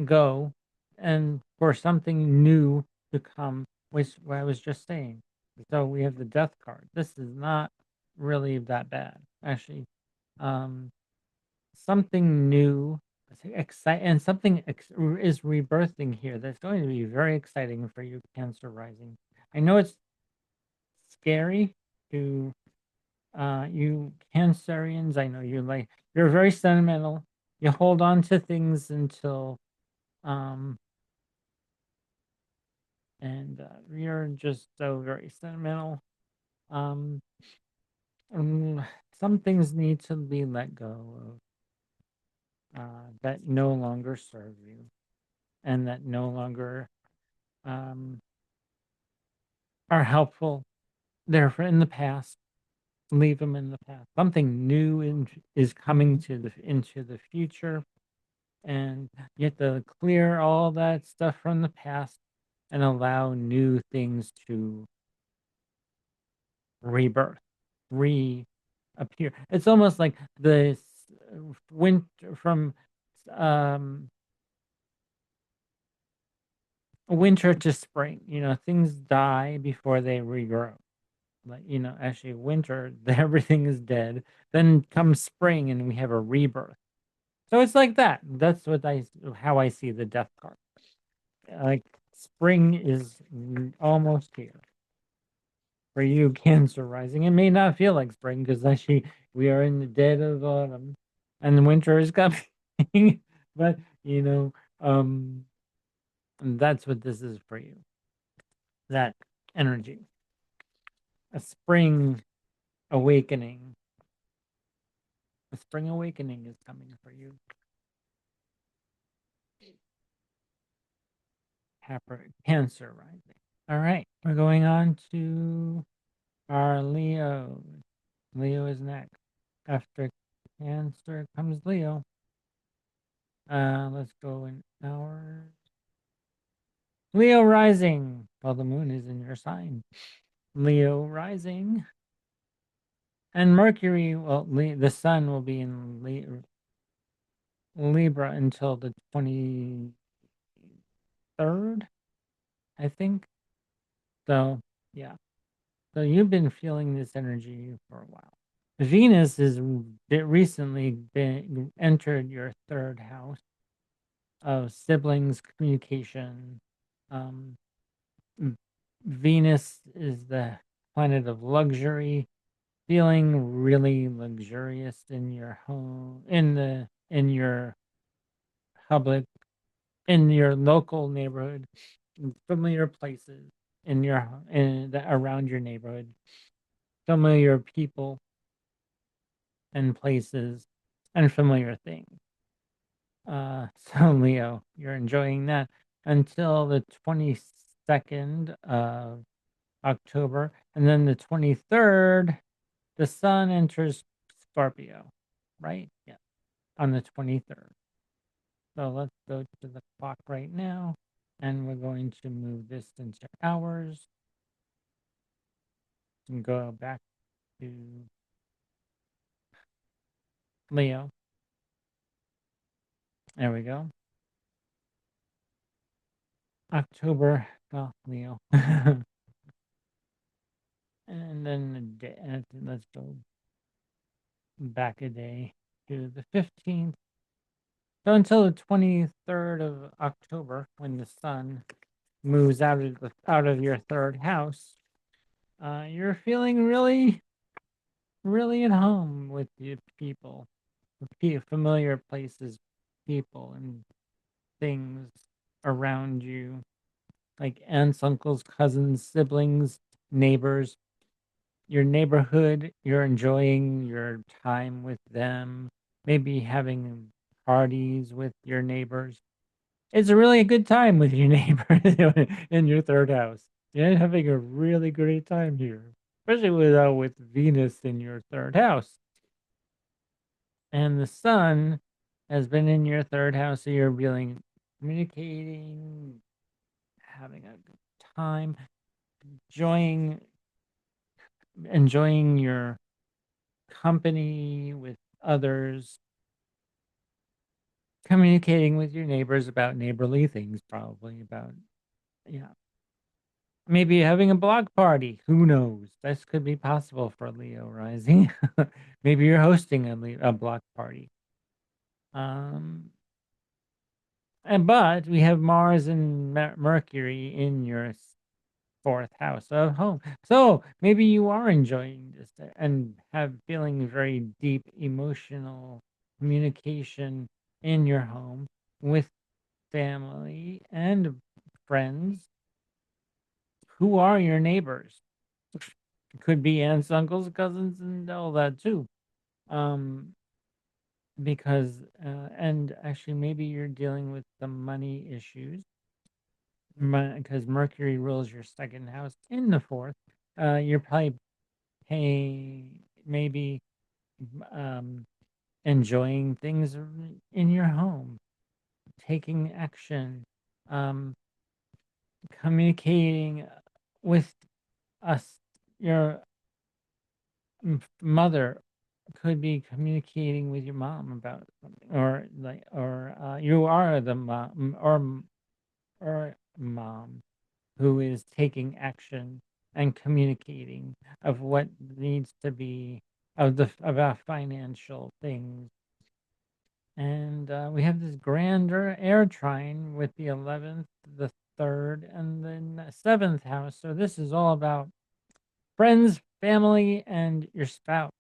go and for something new to come, which what I was just saying. So we have the death card. This is not really that bad, actually. Um, something new, and something is rebirthing here. That's going to be very exciting for you, Cancer rising. I know it's scary to you Cancerians. I know you're very sentimental. You hold on to things until um and you're just so very sentimental. Um some things need to be let go of, that no longer serve you and that no longer um, are helpful. They're in the past. Leave them in the past. Something new is coming into the future, and you have to clear all that stuff from the past and allow new things to rebirth, reappear. It's almost like the winter from um, winter to spring. Things die before they regrow. Like, actually, winter, everything is dead. Then comes spring, and we have a rebirth. So it's like that. That's how I see the death card. Like spring is almost here for you, Cancer rising. It may not feel like spring because actually we are in the dead of autumn, and winter is coming. But um, that's what this is for you. That energy, a spring awakening. A spring awakening is coming for you. Cancer rising. All right, we're going on to our Leo. Leo is next. After Cancer comes Leo. Let's go in hours. Leo rising. Well, the moon is in your sign. Leo rising. And Mercury, well, the sun will be in Libra until the 23rd, I think. So, yeah. So you've been feeling this energy for a while. Venus is recently entered your third house of siblings, communication. Um, Venus is the planet of luxury, feeling really luxurious in your home, in your public, in your local neighborhood, in familiar places around your neighborhood, familiar people and places, and familiar things. So Leo, you're enjoying that until the 22nd of October, and then the 23rd, the sun enters Scorpio, right? Yeah, on the 23rd. So let's go to the clock right now, and we're going to move this into hours and go back to Leo. There we go. October, well, Leo. And then let's go back a day to the 15th. So until the 23rd of October, when the sun moves out of your third house, you're feeling really, really at home with the people, familiar places, people, and things around you, like aunts, uncles, cousins, siblings, neighbors. Your neighborhood, you're enjoying your time with them, maybe having parties with your neighbors. It's really a good time with your neighbor in your third house. You're having a really great time here, especially with Venus in your third house. And the sun has been in your third house, so you're feeling communicating, having a good time, enjoying enjoying your company with others, communicating with your neighbors about neighborly things, probably about, yeah. Maybe having a block party. Who knows? This could be possible for Leo rising. Maybe you're hosting a block party. Um, but we have Mars and Mercury in your fourth house of home. So maybe you are enjoying this and have feeling very deep emotional communication in your home with family and friends. Who are your neighbors? Could be aunts, uncles, cousins, and all that too. Um, because and actually maybe you're dealing with some money issues because Mercury rules your second house in the fourth. You're probably paying maybe um, enjoying things in your home, taking action, um, communicating with us. Your mother could be communicating with your mom about something, or you are the mom or mom who is taking action and communicating of what needs to be about financial things. And we have this grander air trine with the 11th, the 3rd, and then the 7th house. So this is all about friends, family, and your spouse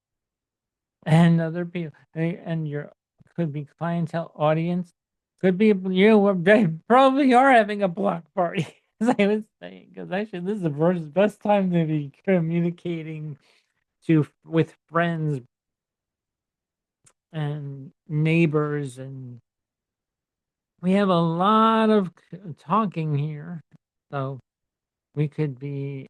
and other people. And your could be clientele audience. Could be they probably are having a block party, as I was saying, because actually this is the best time to be communicating with friends and neighbors, and we have a lot of talking here. So we could be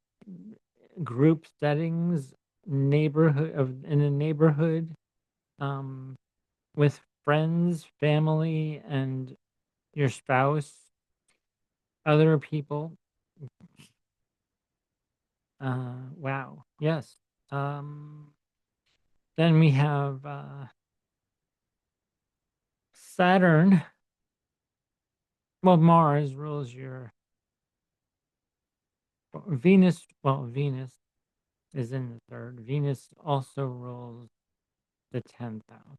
group settings, in a neighborhood, um, with friends, family, and your spouse, other people. Wow. Yes. Then we have Saturn. Well, Mars rules your Venus. Well, Venus is in the third. Venus also rules the 10th house,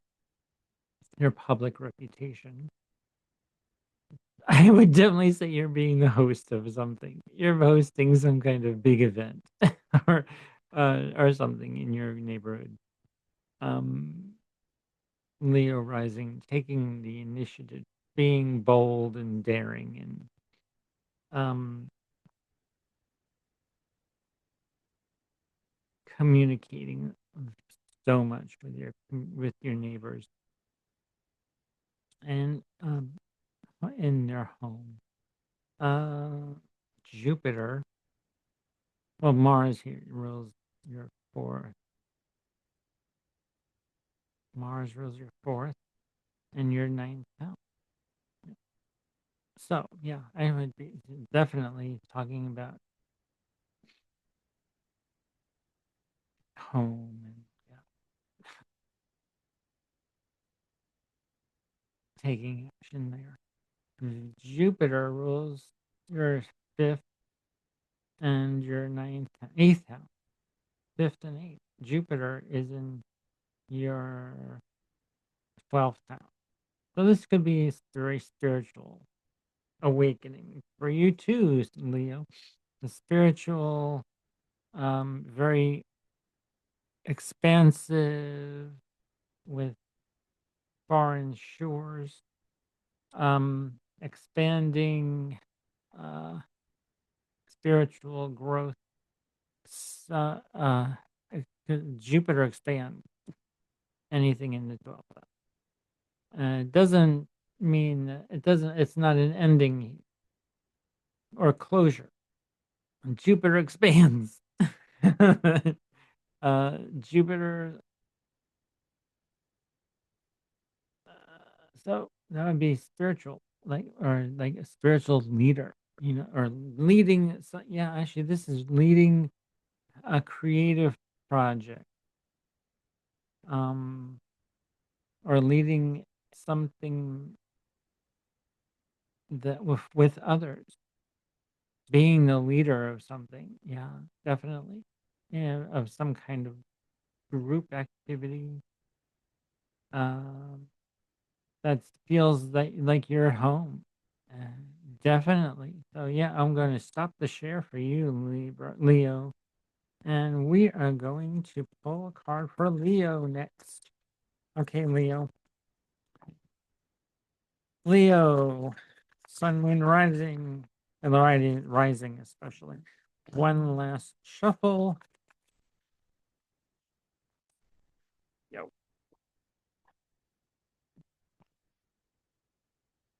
your public reputation. I would definitely say you're being the host of something. You're hosting some kind of big event or or something in your neighborhood. Um, Leo rising, taking the initiative, being bold and daring, and um, communicating so much with your neighbors and in their home. Uh, Jupiter, well, Mars here rules your fourth. Mars rules your fourth and your ninth house. So yeah, I would be definitely talking about home and yeah, taking action there. Jupiter rules your fifth and your eighth house. Fifth and eighth. Jupiter is in your 12th house. So this could be very spiritual awakening for you too, Leo. The spiritual, very expansive with foreign shores, expanding uh, spiritual growth. Uh, uh, Jupiter expands anything in the 12th house. It doesn't mean it's not an ending or closure. Jupiter expands. Jupiter, so that would be spiritual, or like a spiritual leader, or leading. So, yeah, actually, this is leading a creative project, um, or leading something that with others, being the leader of something. Yeah, definitely. Yeah, of some kind of group activity. Um, that feels like you're at home. Uh, Definitely. So yeah, I'm going to stop the share for you, Leo, and we are going to pull a card for Leo next. Okay, Leo. Leo, Sun, Moon, Rising, and the rising especially. One last shuffle.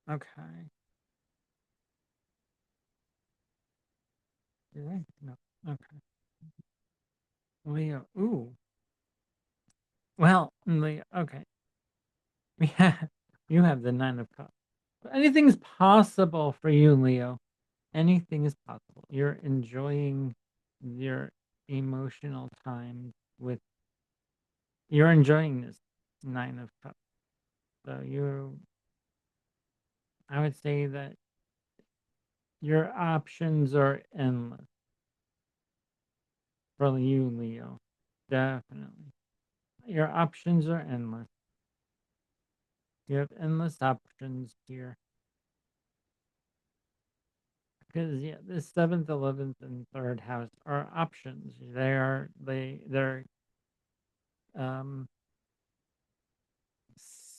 Okay. Did I? No. Okay. Leo. Ooh. Well, Leo. Okay. Yeah. You have the Nine of Cups. Anything's possible for you, Leo. Anything is possible. You're enjoying your emotional time with. You're enjoying this Nine of Cups. So you, I would say that your options are endless for you, Leo. Definitely. Your options are endless. You have endless options here. Because yeah, the seventh, 11th, and third house are options. They're um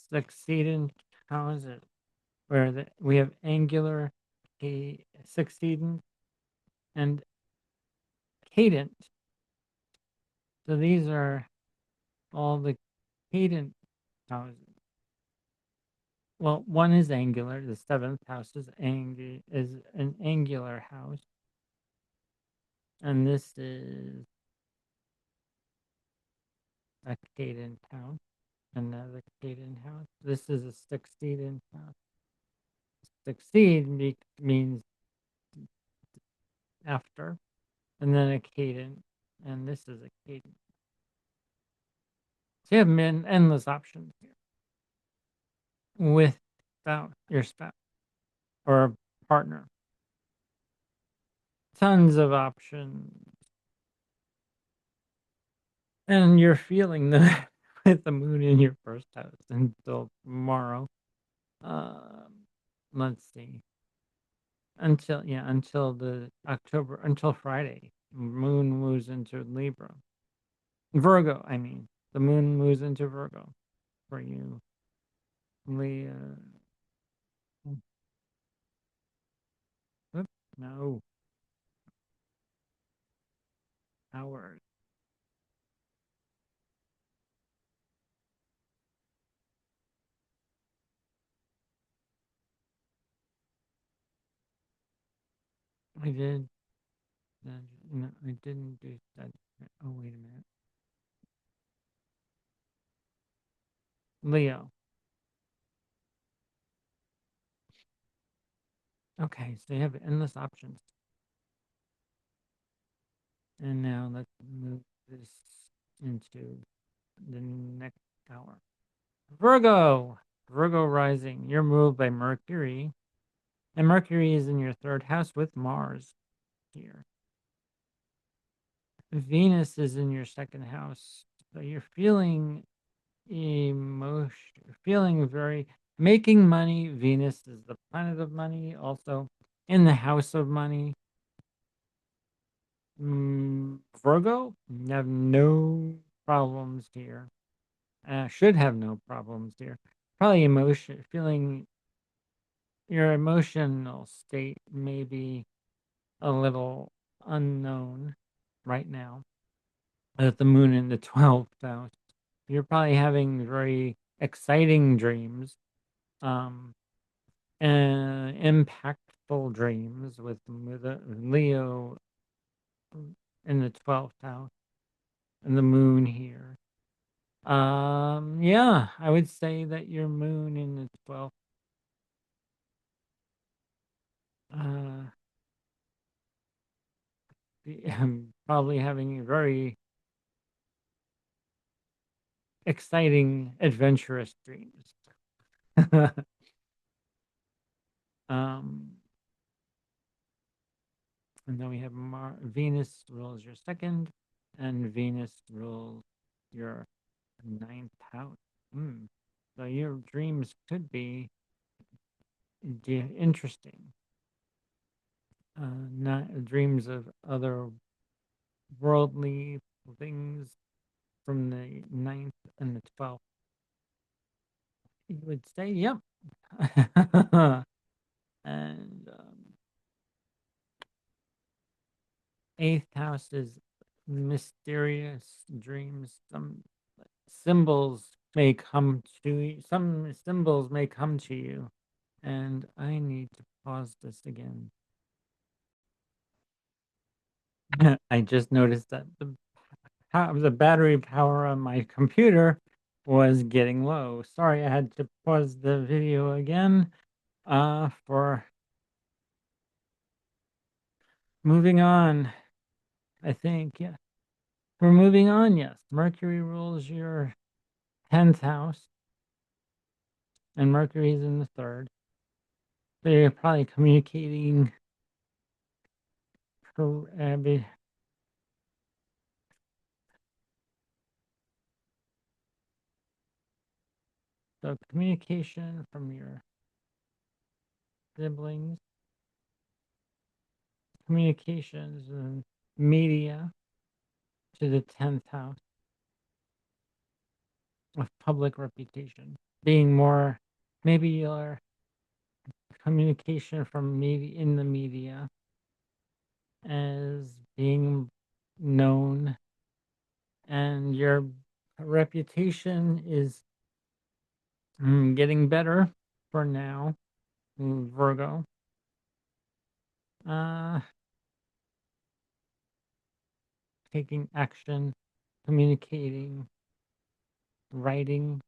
succeeding houses where we have angular, succeeding, and cadent. So these are all the cadent houses. Well, one is angular. The seventh house is an angular house, and this is a cadent house. Another cadent house. This is a succeedent house. Means after, and then a cadent, and this is a cadent. So you have endless options here with your spouse or partner. Tons of options. And you're feeling the with the moon in your first house until tomorrow. Um, let's see. Until the October until Friday. Moon moves into Libra. Virgo, I mean. The moon moves into Virgo for you. Leo. Oop, no. Howard. I did. No, I didn't do that. Oh, wait a minute. Leo. Okay, so you have endless options. And now let's move this into the next hour. Virgo. Virgo rising. You're moved by Mercury. And Mercury is in your third house with Mars here. Venus is in your second house. So you're feeling feeling very making money. Venus is the planet of money, also in the house of money. Virgo, you have no problems here. Should have no problems here. Probably feeling your emotional state may be a little unknown right now. At the moon in the 12th house, you're probably having very exciting dreams, um, and impactful dreams with a Leo in the 12th house and the moon here. Yeah, I would say that your moon in the 12th, uh, probably having very exciting, adventurous dreams. um, and then we have Venus rules your second, and Venus rules your ninth house. Hmm. So your dreams could be interesting. Not dreams of other worldly things from the ninth and the 12th. You would say, yep. And eighth house is mysterious dreams. Some symbols may come to you. Some symbols may come to you And I need to pause this again. I just noticed that the battery power on my computer was getting low. Sorry, I had to pause the video again. For moving on, I think, yeah. We're moving on, yes. Mercury rules your 10th house, and Mercury is in the third. So you're probably communicating for, so communication from your siblings, communications and media to the 10th house of public reputation. Being more, maybe your communication from media in the media as being known, and your reputation is getting better for now, Virgo. Uh, Taking action, communicating, writing,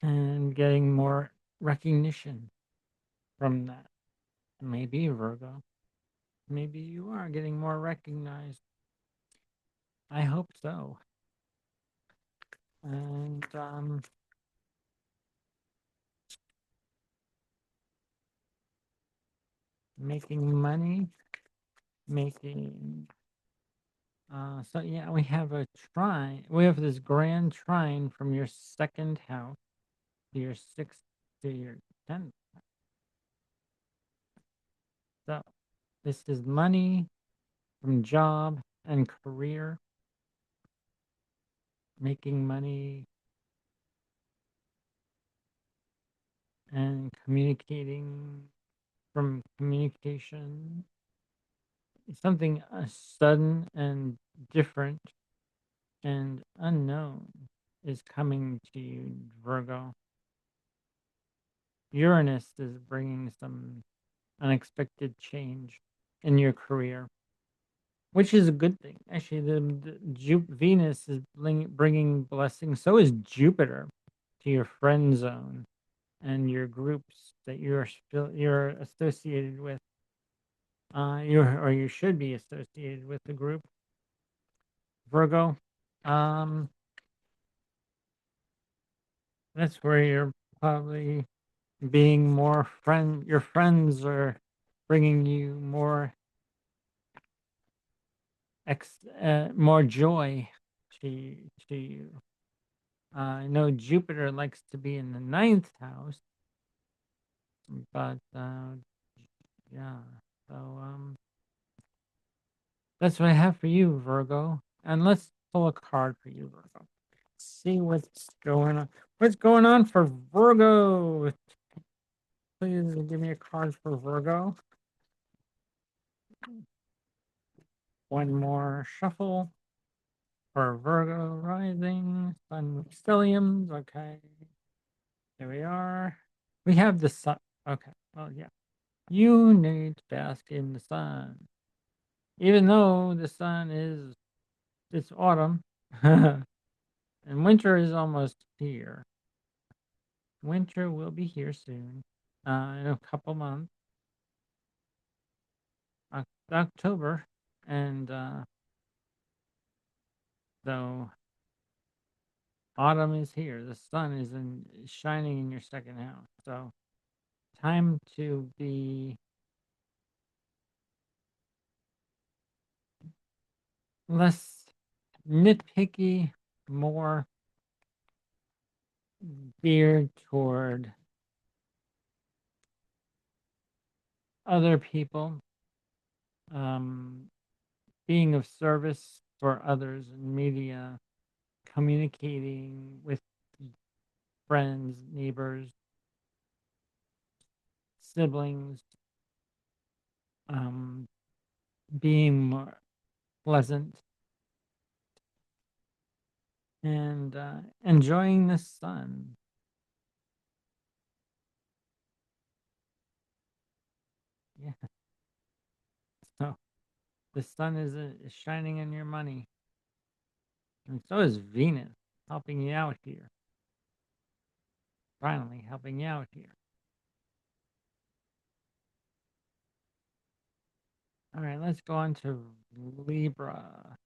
and getting more recognition from that. Maybe Virgo. Maybe you are getting more recognized. I hope so. And making money, making so yeah, we have a trine. We have this grand trine from your second house to your sixth to your 10th. So this is money from job and career, making money and communicating from communication. Something sudden and different and unknown is coming to you, Virgo. Uranus is bringing some unexpected change in your career, which is a good thing. Actually, Venus is bringing blessings. So is Jupiter to your friend zone and your groups that you're associated with. You should be associated with the group, Virgo. Um, that's where you're probably being more friend. Your friends are bringing you more joy to to you. I know Jupiter likes to be in the ninth house, but yeah. So that's what I have for you, Virgo. And let's pull a card for you, Virgo. See what's going on. What's going on for Virgo? Please give me a card for Virgo. One more shuffle for Virgo rising, sun stelliums. Okay. Here we are. We have the sun. Okay. Well, yeah. You need to bask in the sun. Even though the sun is, it's autumn and winter is almost here. Winter will be here soon, in a couple months, October. And so autumn is here. The sun is shining in your second house. So time to be less nitpicky, more geared toward other people, um, being of service for others in media, communicating with friends, neighbors, siblings, um, being more pleasant, and enjoying the sun. Yeah, so the sun is shining in your money, and so is Venus helping you out here. Finally, helping you out here. All right, let's go on to Libra.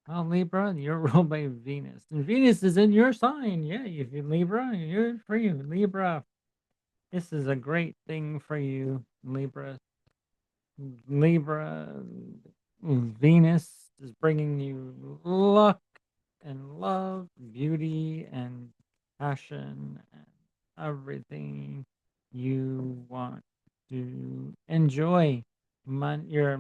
Well, Libra, you're ruled by Venus, and Venus is in your sign. Yeah, if you Libra, you're for you. Libra, this is a great thing for you, Libra. Libra, Venus is bringing you luck and love, beauty and passion, and everything you want to enjoy. You're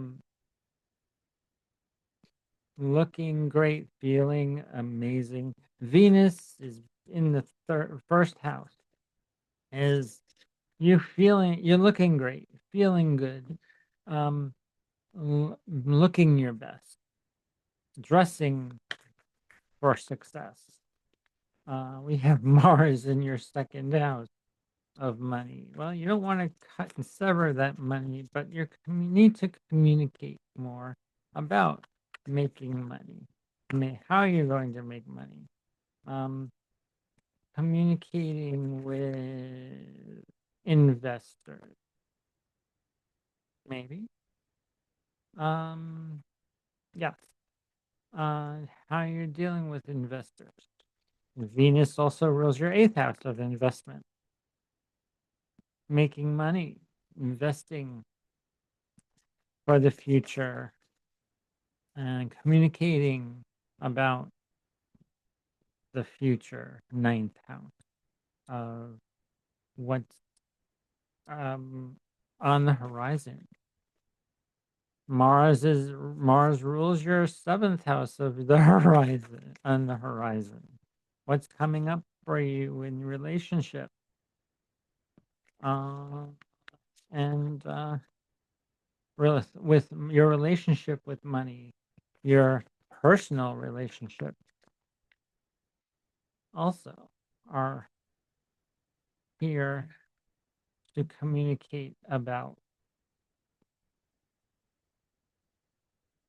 looking great, feeling amazing. Venus is in the first house. Is you're looking great, feeling good, um, looking your best, dressing for success. We have Mars in your second house of money. Well, you don't want to cut and sever that money, but you need to communicate more about making money. How you're going to make money. Um, Communicating with investors, maybe. Um, yes. How you're dealing with investors. Venus also rules your eighth house of investment, making money, investing for the future, and communicating about the future, ninth house of what's um, on the horizon. Mars rules your seventh house of the horizon on the horizon. What's coming up for you in relationship? Uh, and with your relationship with money, your personal relationship also are here to communicate about.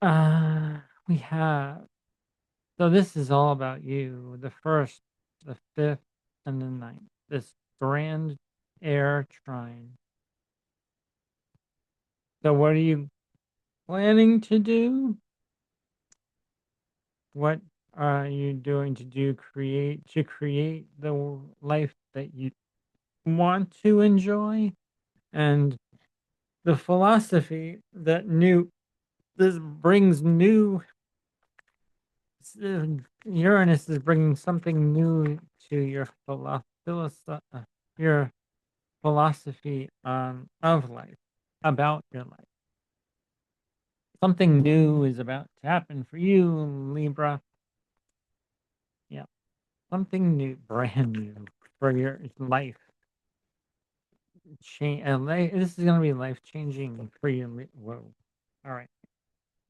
We have so this is all about you. The first, the fifth, and the ninth. This grand air trine. So what are you planning to do? What are you doing to create the life that you want to enjoy? And the philosophy that this brings new Uranus is bringing something new to your your philosophy of life, about your life. Something new is about to happen for you, Libra. Yeah, something new, brand new for your life. This is going to be life changing for you. Whoa. All right.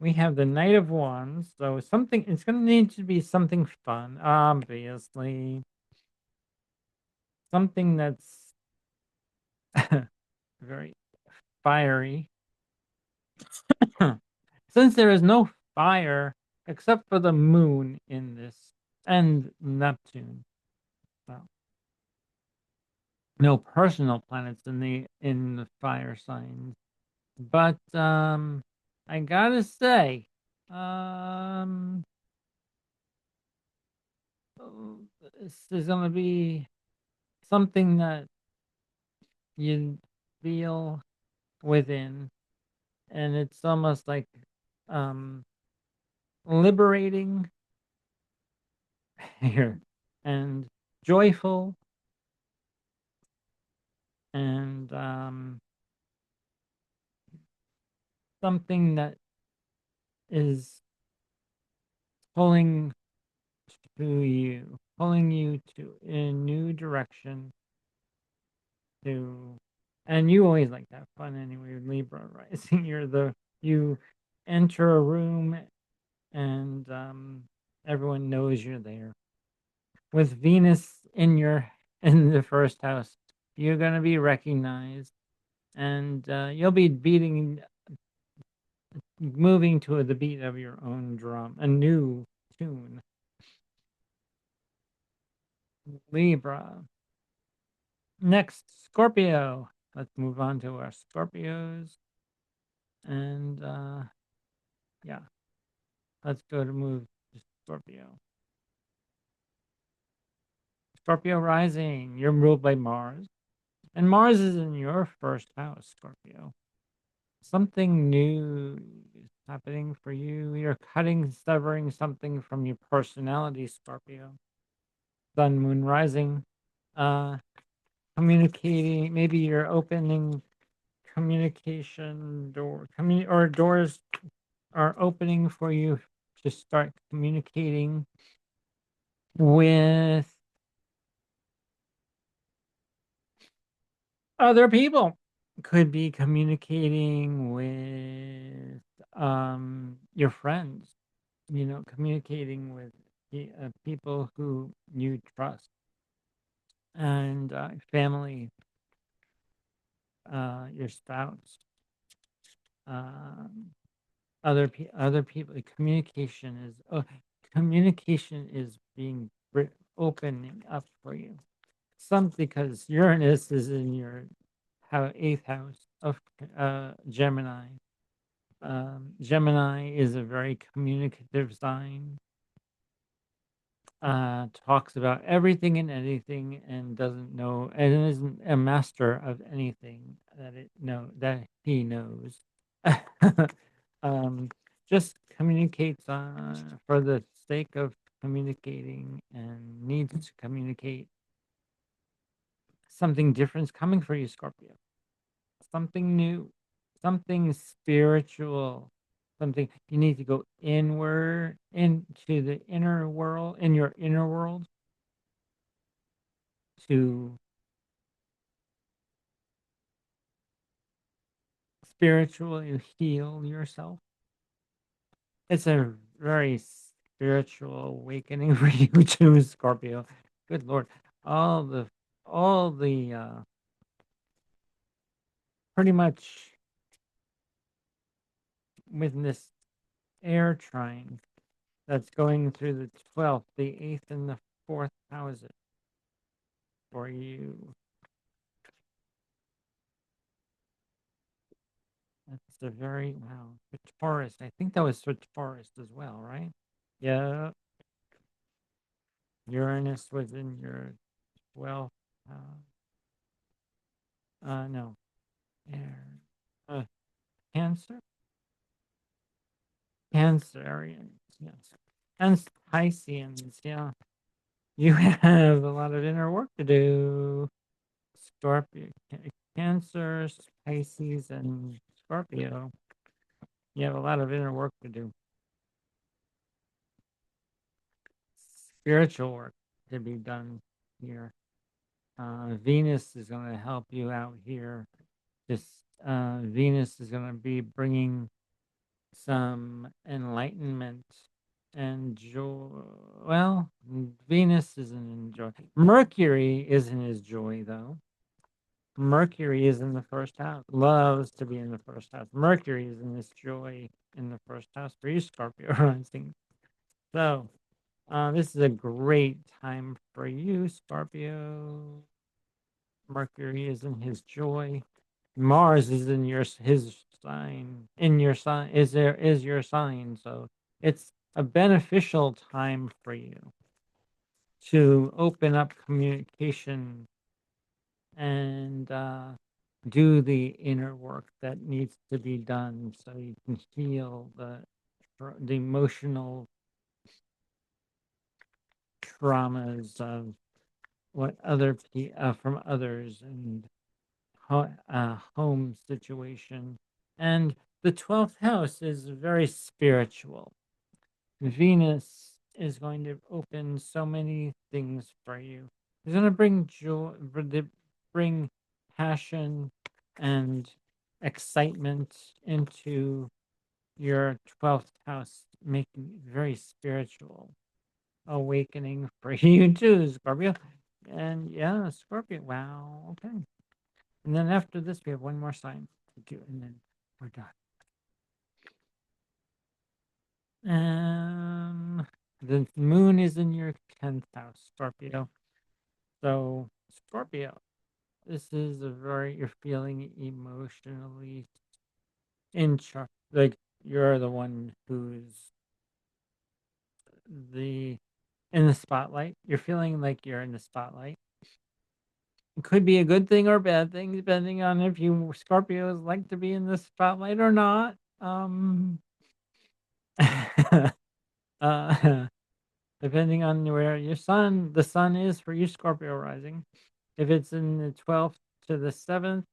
We have the Knight of Wands. So something, it's going to need to be something fun, obviously. Something that's very fiery. Since there is no fire except for the moon in this and Neptune. Well, no personal planets in the fire signs. But I gotta say, um this is gonna be something that you feel within, and it's almost like um liberating here and joyful and something that is pulling pulling you to a new direction to, and you always like to have fun anyway, Libra rising. You enter a room and Everyone knows you're there. With Venus in the first house, you're going to be recognized, and you'll be moving to the beat of your own drum, a new tune. Libra. Next, Scorpio. Let's move on to our Scorpios. And yeah, let's go to move to Scorpio. Scorpio rising, you're ruled by Mars. And Mars is in your first house, Scorpio. Something new is happening for you. You're severing something from your personality, Scorpio. Sun, moon, rising. Uh, Communicating. Maybe you're opening communication or doors are opening for you to start communicating with other people. Could be communicating with your friends, communicating with people who you trust, and family, your spouse, um, other people. Communication is being opening up for you. Some because Uranus is in your eighth house of Gemini. Gemini is a very communicative sign. Talks about everything and anything, and doesn't know, and isn't a master of anything that he knows. um, just communicates for the sake of communicating, and needs to communicate. Something different's coming for you, Scorpio. Something new, something spiritual, something you need to go inward into the inner world, in your inner world, to spiritually heal yourself. It's a very spiritual awakening for you too, Scorpio. Good Lord. All the, pretty much with this air trine that's going through the 12th, the 8th, and the 4th houses for you. That's a very, wow. For Taurus. I think that was for Taurus as well, right? Yeah. Uranus was in your 12th. No. Air. Uh, Cancer? Cancerians, yes. And Pisceans, yeah. You have a lot of inner work to do. Scorpio, Cancer, Pisces, and Scorpio. You have a lot of inner work to do. Spiritual work to be done here. Venus is going to help you out here. This Venus is going to be bringing some enlightenment and joy. Well, Venus isn't in joy. Mercury is in his joy, though. Mercury is in the first house, loves to be in the first house. Mercury is in his joy in the first house for you, Scorpio rising. So, this is a great time for you, Scorpio. Mercury is in his joy. Mars is in his sign. In your sign is your sign. So it's a beneficial time for you to open up communication and do the inner work that needs to be done, so you can heal the emotional traumas of what from others, and home situation. And the 12th house is very spiritual. Venus is going to open so many things for you. It's going to bring joy, bring passion and excitement into your 12th house, making it very spiritual. awakening for you too, Scorpio. And yeah, Scorpio. Wow. Okay. And then after this, we have one more sign to do, and then we're done. The moon is in your 10th house, Scorpio. So, Scorpio, this is a very, you're feeling emotionally in charge. Like, you're the one who's the in the spotlight. You're feeling like you're in the spotlight. It could be a good thing or a bad thing, depending on if you Scorpios like to be in the spotlight or not. uh, depending on where the sun is for you, Scorpio rising. If it's in the 12th to the 7th,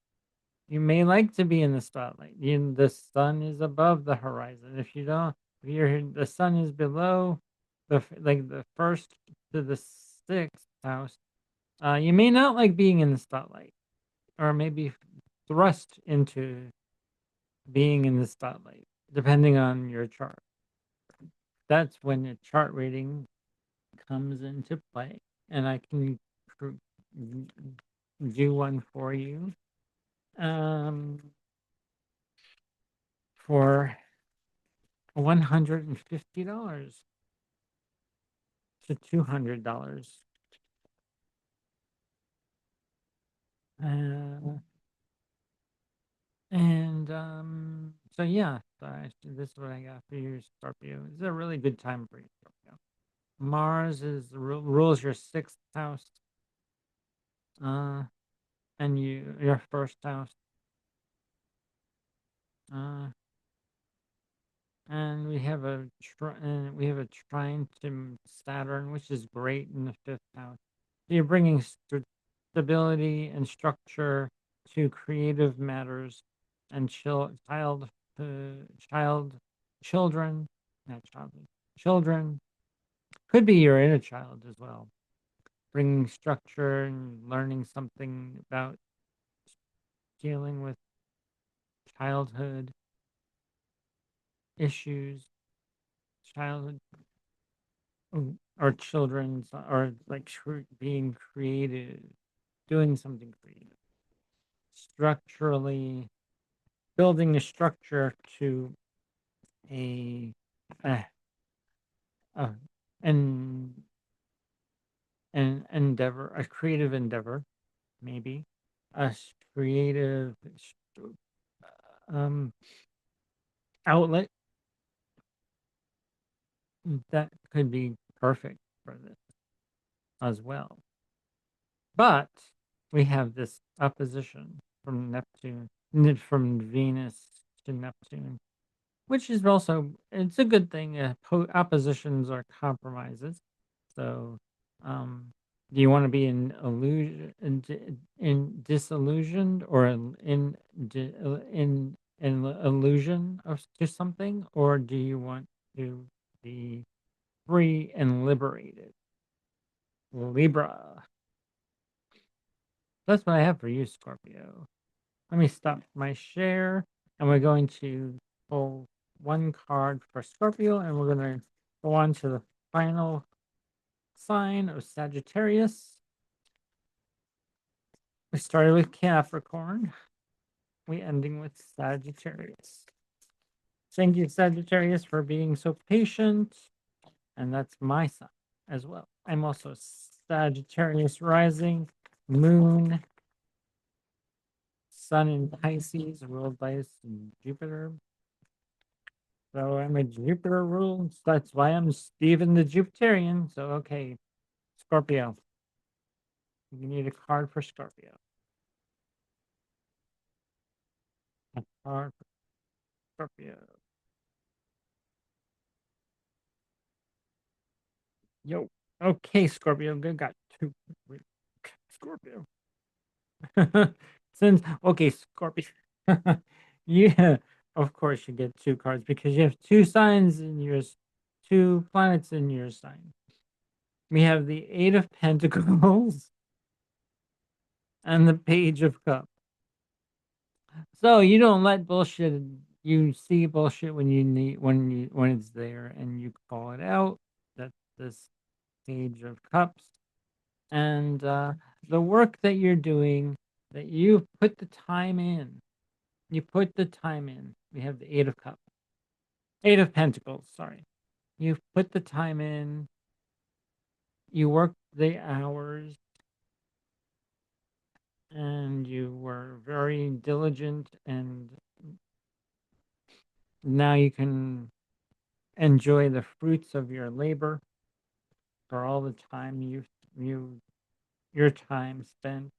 you may like to be in the spotlight. The sun is above the horizon. If you don't, if you're the sun is below like the first to the 6th house, you may not like being in the spotlight, or maybe thrust into being in the spotlight, depending on your chart. That's when the chart reading comes into play, and I can do one for you for $150 to $200. Uh, so yeah, this is what I got for you, Scorpio. It's a really good time for you, Scorpio. Mars rules your 6th house, uh, and your 1st house, uh, and we have a trine to Saturn, which is great in the 5th house. So you're bringing stability and structure to creative matters and child children, not childhood, children. Could be your inner child as well, bringing structure and learning something about dealing with childhood issues, childhood or children's, or like being creative, doing something creative, structurally building a structure to a, uh, uh, an an endeavor, a creative endeavor, maybe a creative um outlet that could be perfect for this as well. But we have this opposition from from Venus to Neptune, which is also, it's a good thing. Oppositions are compromises. So, do you want to be in illusion, in disillusioned, or in illusion to something, or do you want to be free and liberated? Libra. That's what I have for you, Scorpio. Let me stop my share, and we're going to pull one card for Scorpio, and we're going to go on to the final sign of Sagittarius. We started with Capricorn. We ending with Sagittarius. Thank you, Sagittarius, for being so patient. And that's my sign as well. I'm also Sagittarius rising, moon, sun in Pisces, ruled by Jupiter. So I'm a Jupiter ruled. So that's why I'm Stephen the Jupiterian. So, okay, Scorpio. You need a card for Scorpio. A card for Scorpio. Yo. Okay, Scorpio. Good. Got two. Scorpio. Since okay, Scorpio. Yeah, of course you get two cards because you have two signs in yours, two planets in your sign. We have the Eight of Pentacles and the Page of Cups. So you don't let bullshit. You see bullshit when you need when it's there, and you call it out. That's this. Page of Cups. And the work that you're doing, that you've put the time in, you put the time in. We have the Eight of Cups, Eight of Pentacles, sorry. You've put the time in, you worked the hours, and you were very diligent, and now you can enjoy the fruits of your labor for all the time you your time spent.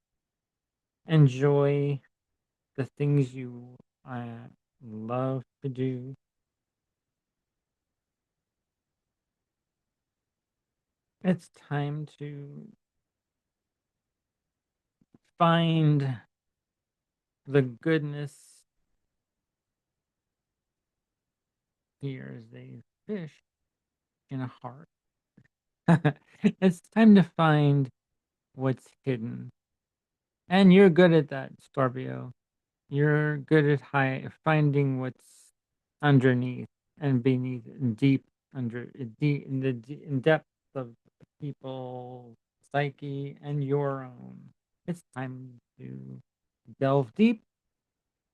Enjoy the things you love to do. It's time to find the goodness here as a fish in a heart. It's time to find what's hidden. And you're good at that, Scorpio. You're good at finding what's underneath and beneath and deep deep in depth of people's psyche and your own. It's time to delve deep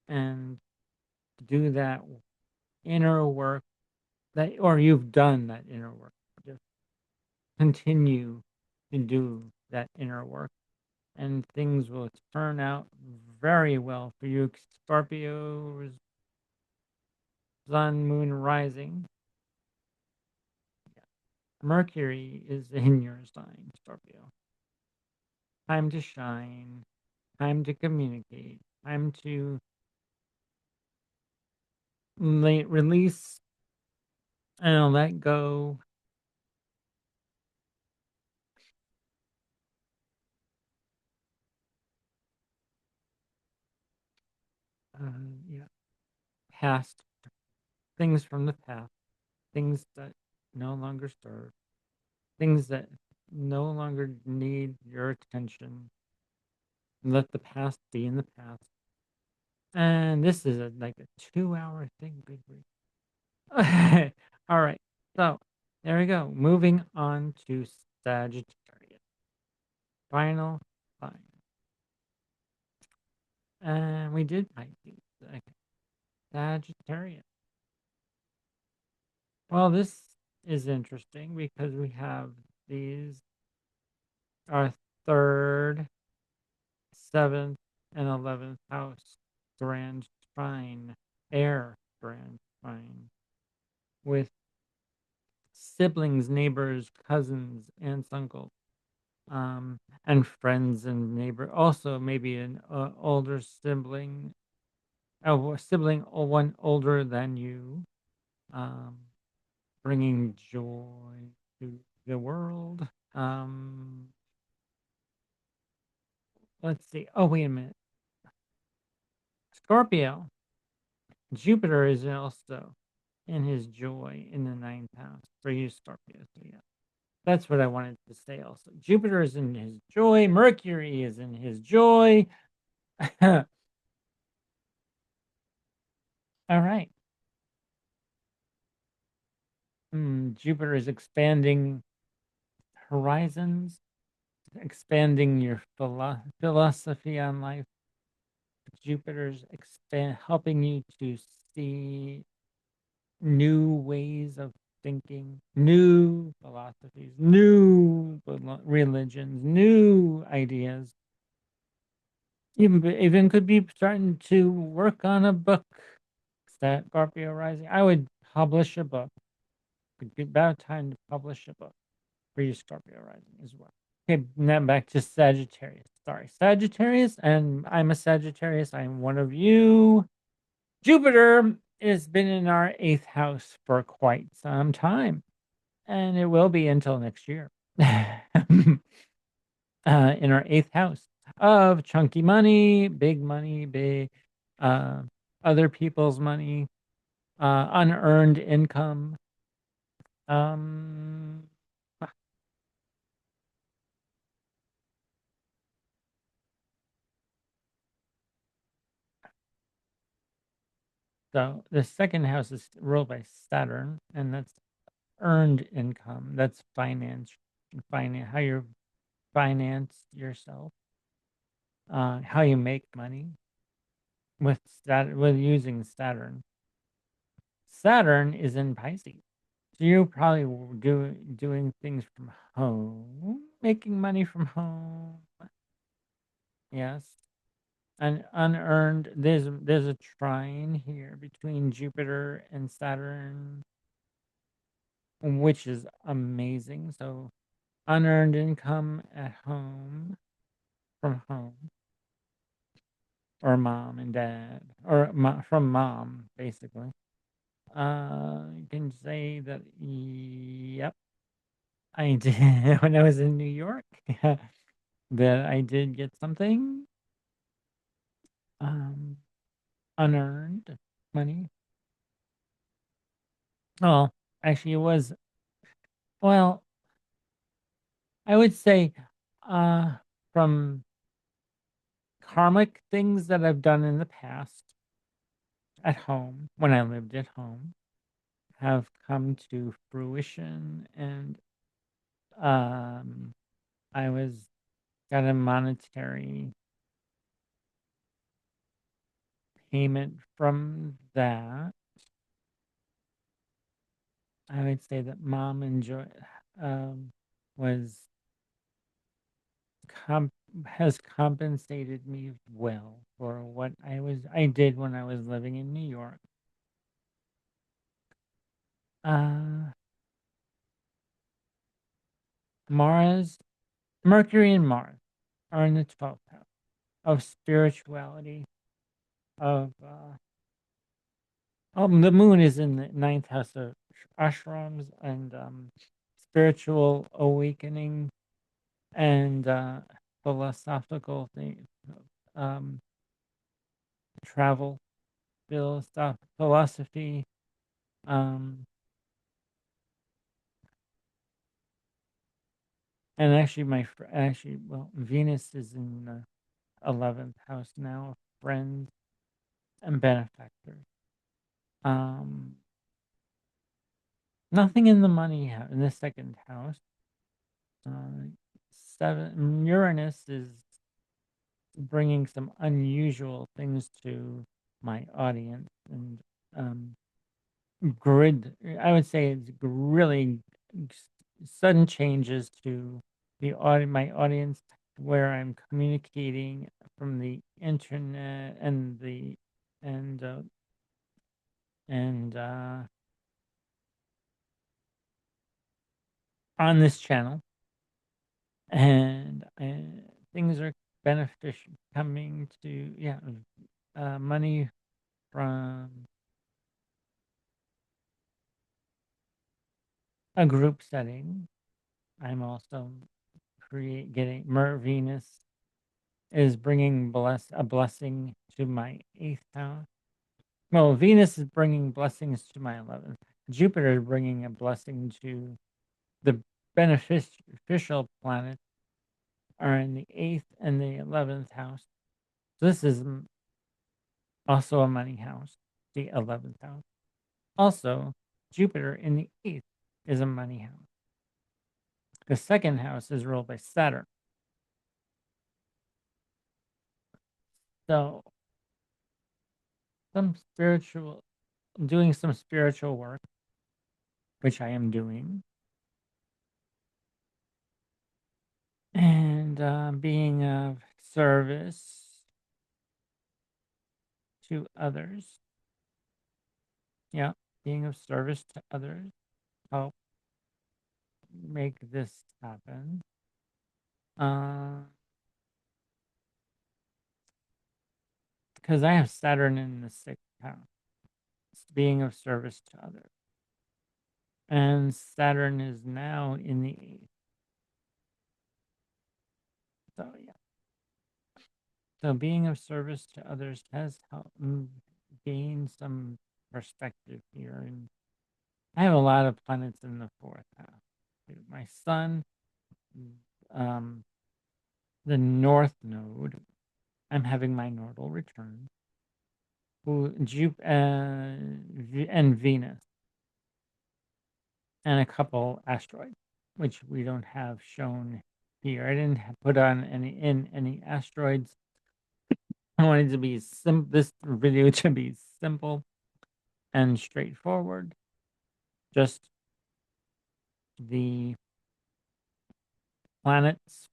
and do that inner work that, or you've done that inner work. Just continue to do that inner work, and things will turn out very well for you, Scorpio, sun, moon, rising. Mercury is in your sign, Scorpio. Time to shine, time to communicate, time to release and let go. Yeah, past things from the past, things that no longer serve, things that no longer need your attention. Let the past be in the past. And this is like a 2 hour thing. Good grief. All right. So there we go. Moving on to Sagittarius. Final sign. And we did Pisces. Okay. Sagittarius. Well, this is interesting because we have these, our third, seventh, and 11th house grand trine, air grand trine, with siblings, neighbors, cousins, aunts, uncles, and friends and neighbor. Also, maybe an older sibling, a sibling, one older than you, um, bringing joy to the world. Let's see. Oh, wait a minute. Scorpio. Jupiter is also in his joy in the ninth house for you, Scorpio. So yeah, that's what I wanted to say. Also, Jupiter is in his joy. Mercury is in his joy. All right. Jupiter is expanding horizons, expanding your philosophy on life. Jupiter's helping you to see new ways of thinking, new philosophies, new religions, new ideas. Even could be starting to work on a book. That Scorpio rising. I would publish a book. It'd be about time to publish a book for you, Scorpio rising as well. Okay, now back to Sagittarius. Sorry, Sagittarius, and I'm a Sagittarius. I'm one of you. Jupiter has been in our eighth house for quite some time, and it will be until next year. In our eighth house of chunky money, big uh, other people's money, unearned income. Um, so the second house is ruled by Saturn, and that's earned income. That's finance, how you finance yourself, how you make money with using Saturn. Saturn is in Pisces. So you're probably doing things from home, making money from home. Yes. And unearned, there's a trine here between Jupiter and Saturn, which is amazing. So unearned income at home, from home, or mom and dad, or from mom, basically. You can say that, yep, I did when I was in New York, that I did get something, um, unearned money. Oh, actually, it was, well, I would say, uh, from karmic things that I've done in the past at home, when I lived at home, have come to fruition, and um, I was got a monetary payment from that. I would say that mom um, was comp has compensated me well for what I did when I was living in New York. Uh, Mars, Mercury and Mars are in the 12th house of spirituality, of the moon is in the ninth house of ashrams and spiritual awakening and philosophical things, um, travel, philosophy. Um, and actually, well, Venus is in the 11th house now, friends and benefactors. Um, Nothing in the in the second house. Uh, Uranus is bringing some unusual things to my audience, and um, grid. I would say it's really sudden changes to my audience, where I'm communicating from the internet and uh, and on this channel, and things are beneficial coming to, yeah, money from a group setting. I'm also getting Venus is bringing a blessing to my 8th house. Well, Venus is bringing blessings to my 11th. Jupiter is bringing a blessing to the beneficial planets are in the 8th and the 11th house. So this is also a money house, the 11th house. Also, Jupiter in the 8th is a money house. The second house is ruled by Saturn. So some spiritual, doing some spiritual work, which I am doing, and being of service to others. Yeah, being of service to others, help make this happen. Because I have Saturn in the 6th house, being of service to others. And Saturn is now in the 8th. So, yeah. So, being of service to others has helped me gain some perspective here. And I have a lot of planets in the 4th house. My sun, um, the North Node, I'm having my nodal return, and Venus, and a couple asteroids. which we don't have shown here. I didn't put on any asteroids. I wanted to be this video to be simple and straightforward. Just the planets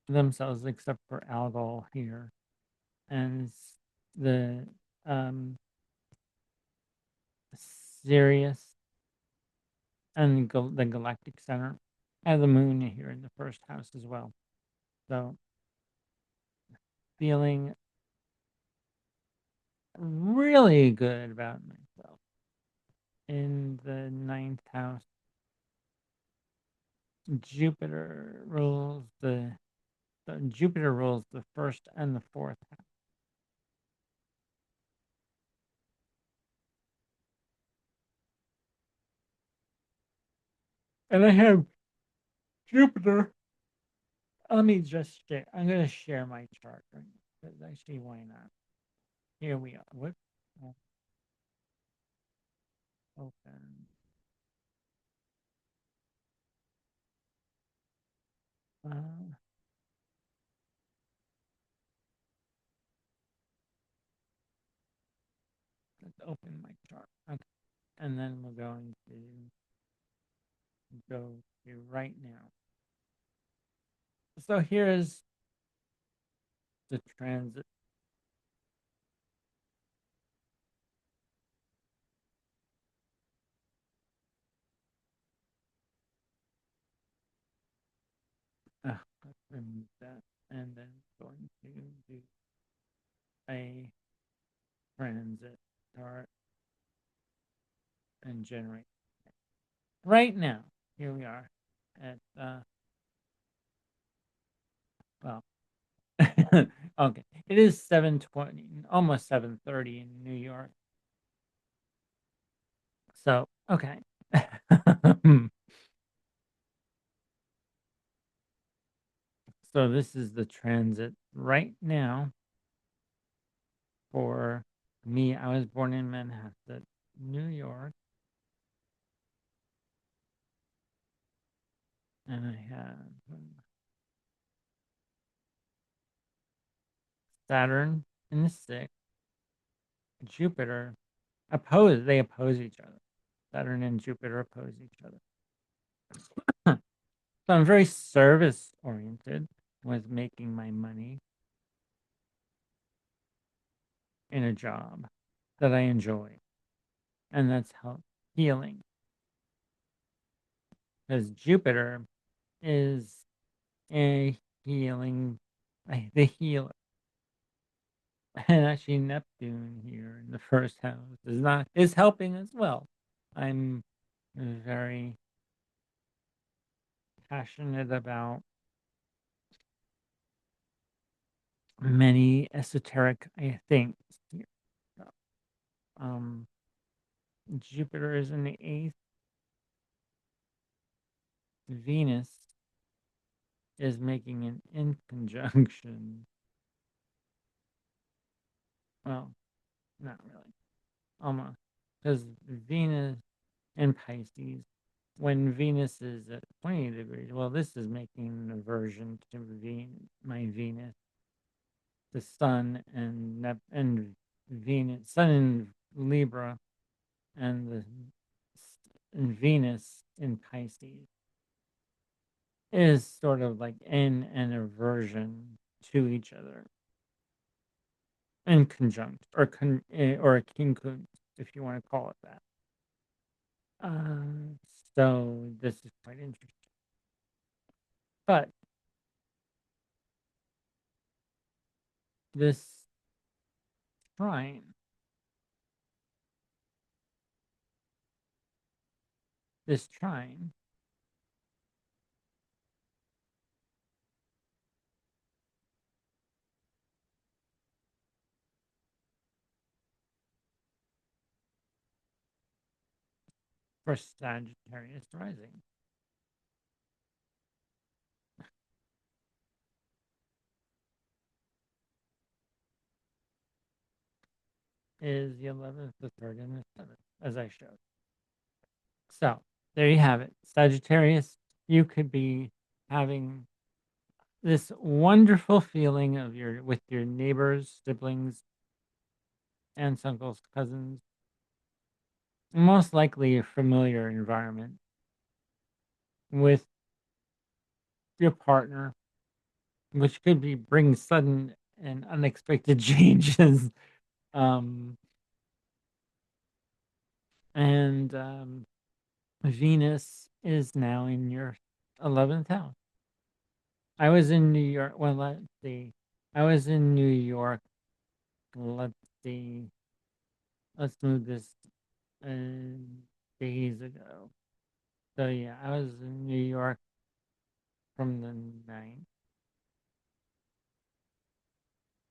themselves, except for Algol here, and the um, Sirius and the galactic center, and the moon here in the first house as well. So feeling really good about myself. In the ninth house, Jupiter rules Jupiter rules the first and the fourth house. And I have Jupiter. Let me just share. I'm going to share my chart right now. Because actually, why not? Here we are. Whoops. Oh, open. Uh, let's open my chart. Okay. And then we're going to go to right now. So here's the transit. Let's remove that. And then going to do a transit chart and generate. Right now, here we are at, well, okay. It is 7:20, almost 7:30 in New York. So, okay. So this is the transit right now for me. I was born in Manhattan, New York, and I have Saturn in the sixth, Jupiter they oppose each other. Saturn and Jupiter oppose each other. So I'm very service oriented with making my money in a job that I enjoy. And that's how healing. Because Jupiter is a healing, the healer. And actually Neptune here in the first house is helping as well. I'm very passionate about many esoteric things here. So, Jupiter is in the eighth. Venus is making an in conjunction. Well, not really. Almost. Because Venus in Pisces, when Venus is at 20 degrees, well, this is making an aversion to my Venus, the Sun and Venus, Sun in Libra, and and Venus in Pisces is sort of like in an aversion to each other, in conjunct or a quincunx, if you want to call it that. Uh, so this is quite interesting. But this trine, this trine for Sagittarius rising is the 11th, the 3rd, and the 7th, as I showed. So there you have it. Sagittarius you could be having this wonderful feeling of your with your neighbors, siblings, aunts, uncles, cousins, most likely a familiar environment with your partner, which could be bring sudden and unexpected changes. Um, and Venus is now in your 11th house. I was in New York. Well, let's see. I was in New York. Let's see. Let's move this days ago. So yeah, I was in New York from the 9th,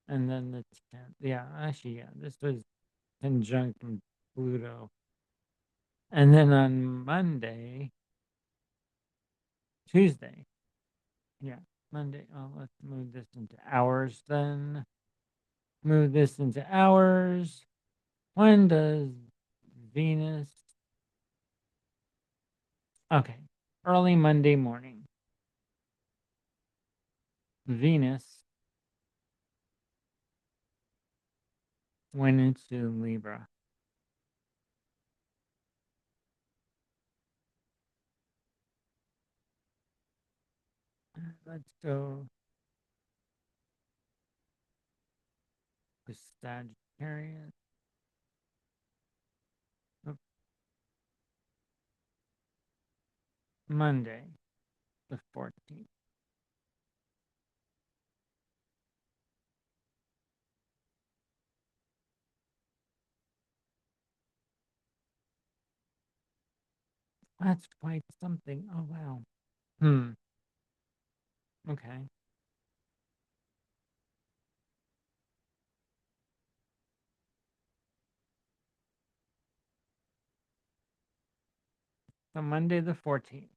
and then the 10th. Yeah, actually, yeah, this was conjunct Pluto. And then on Monday, Tuesday, yeah, Monday. Oh, let's move this into hours then. Move this into hours. When does Venus? Okay, early Monday morning. Venus went into Libra. Let's go to Sagittarius. Oh, Monday, the 14th. That's quite something. Oh, wow. Hmm. Okay. So Monday, the 14th.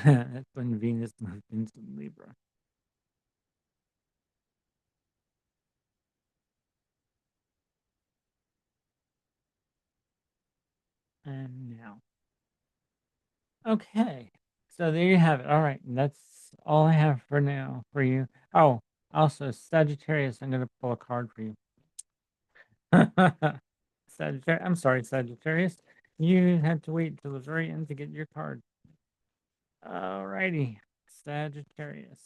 That's when Venus moved into Libra. And now. Okay. So there you have it. All right. And that's all I have for now for you. Oh, also Sagittarius. I'm going to pull a card for you. Sagittarius. I'm sorry, Sagittarius. You had to wait till the very end to get your card. All righty. Sagittarius.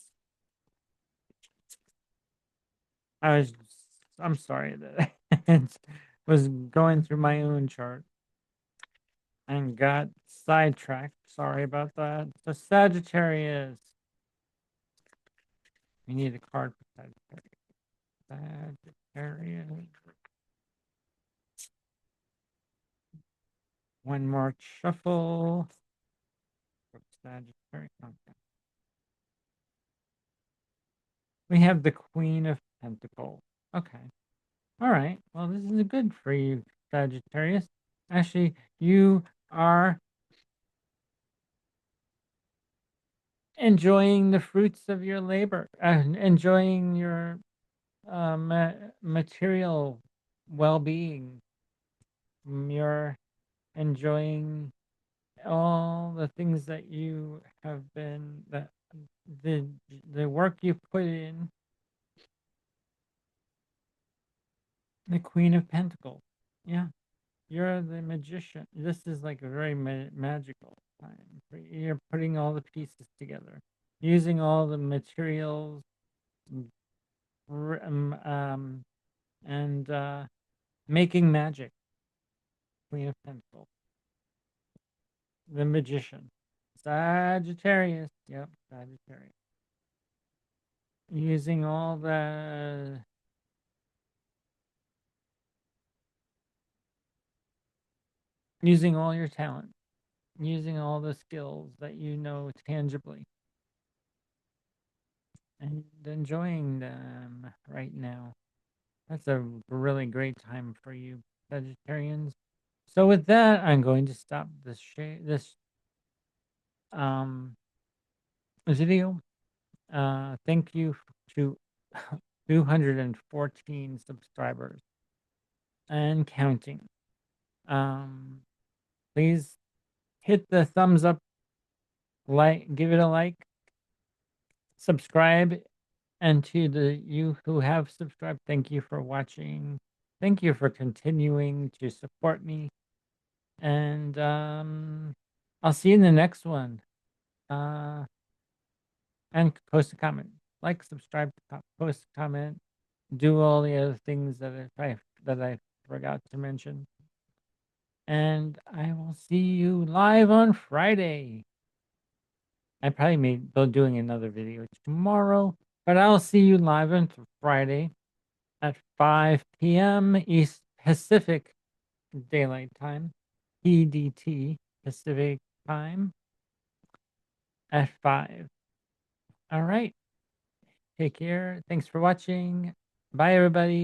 I was, I'm sorry that I was going through my own chart and got sidetracked. Sorry about that. So Sagittarius. We need a card for Sagittarius. Sagittarius. One more shuffle. For Sagittarius. Okay. We have the Queen of Pentacles. Okay. All right. Well, this is good for you, Sagittarius. Actually, you are enjoying the fruits of your labor, enjoying your material well-being. You're enjoying all the things that you have been the the work you put in. The Queen of Pentacles. Yeah, you're the magician. This is like a very magical time. You're putting all the pieces together, using all the materials, mm, and making magic. Queen of Pentacles, the magician, Sagittarius. Yep, Sagittarius. Using all the using all your talent, using all the skills that you know tangibly, and enjoying them right now. That's a really great time for you, Sagittarians. So with that, I'm going to stop this um video. Thank you to 214 subscribers and counting. Um, please hit the thumbs up, give it a like, subscribe, and to you who have subscribed, thank you for watching. Thank you for continuing to support me. And I'll see you in the next one. And post a comment, like, subscribe, post a comment, do all the other things that I forgot to mention. And I will see you live on Friday. I probably may be doing another video tomorrow, but I'll see you live on Friday at 5 p.m. East Pacific Daylight Time, PDT Pacific Time at 5. All right. Take care. Thanks for watching. Bye, everybody.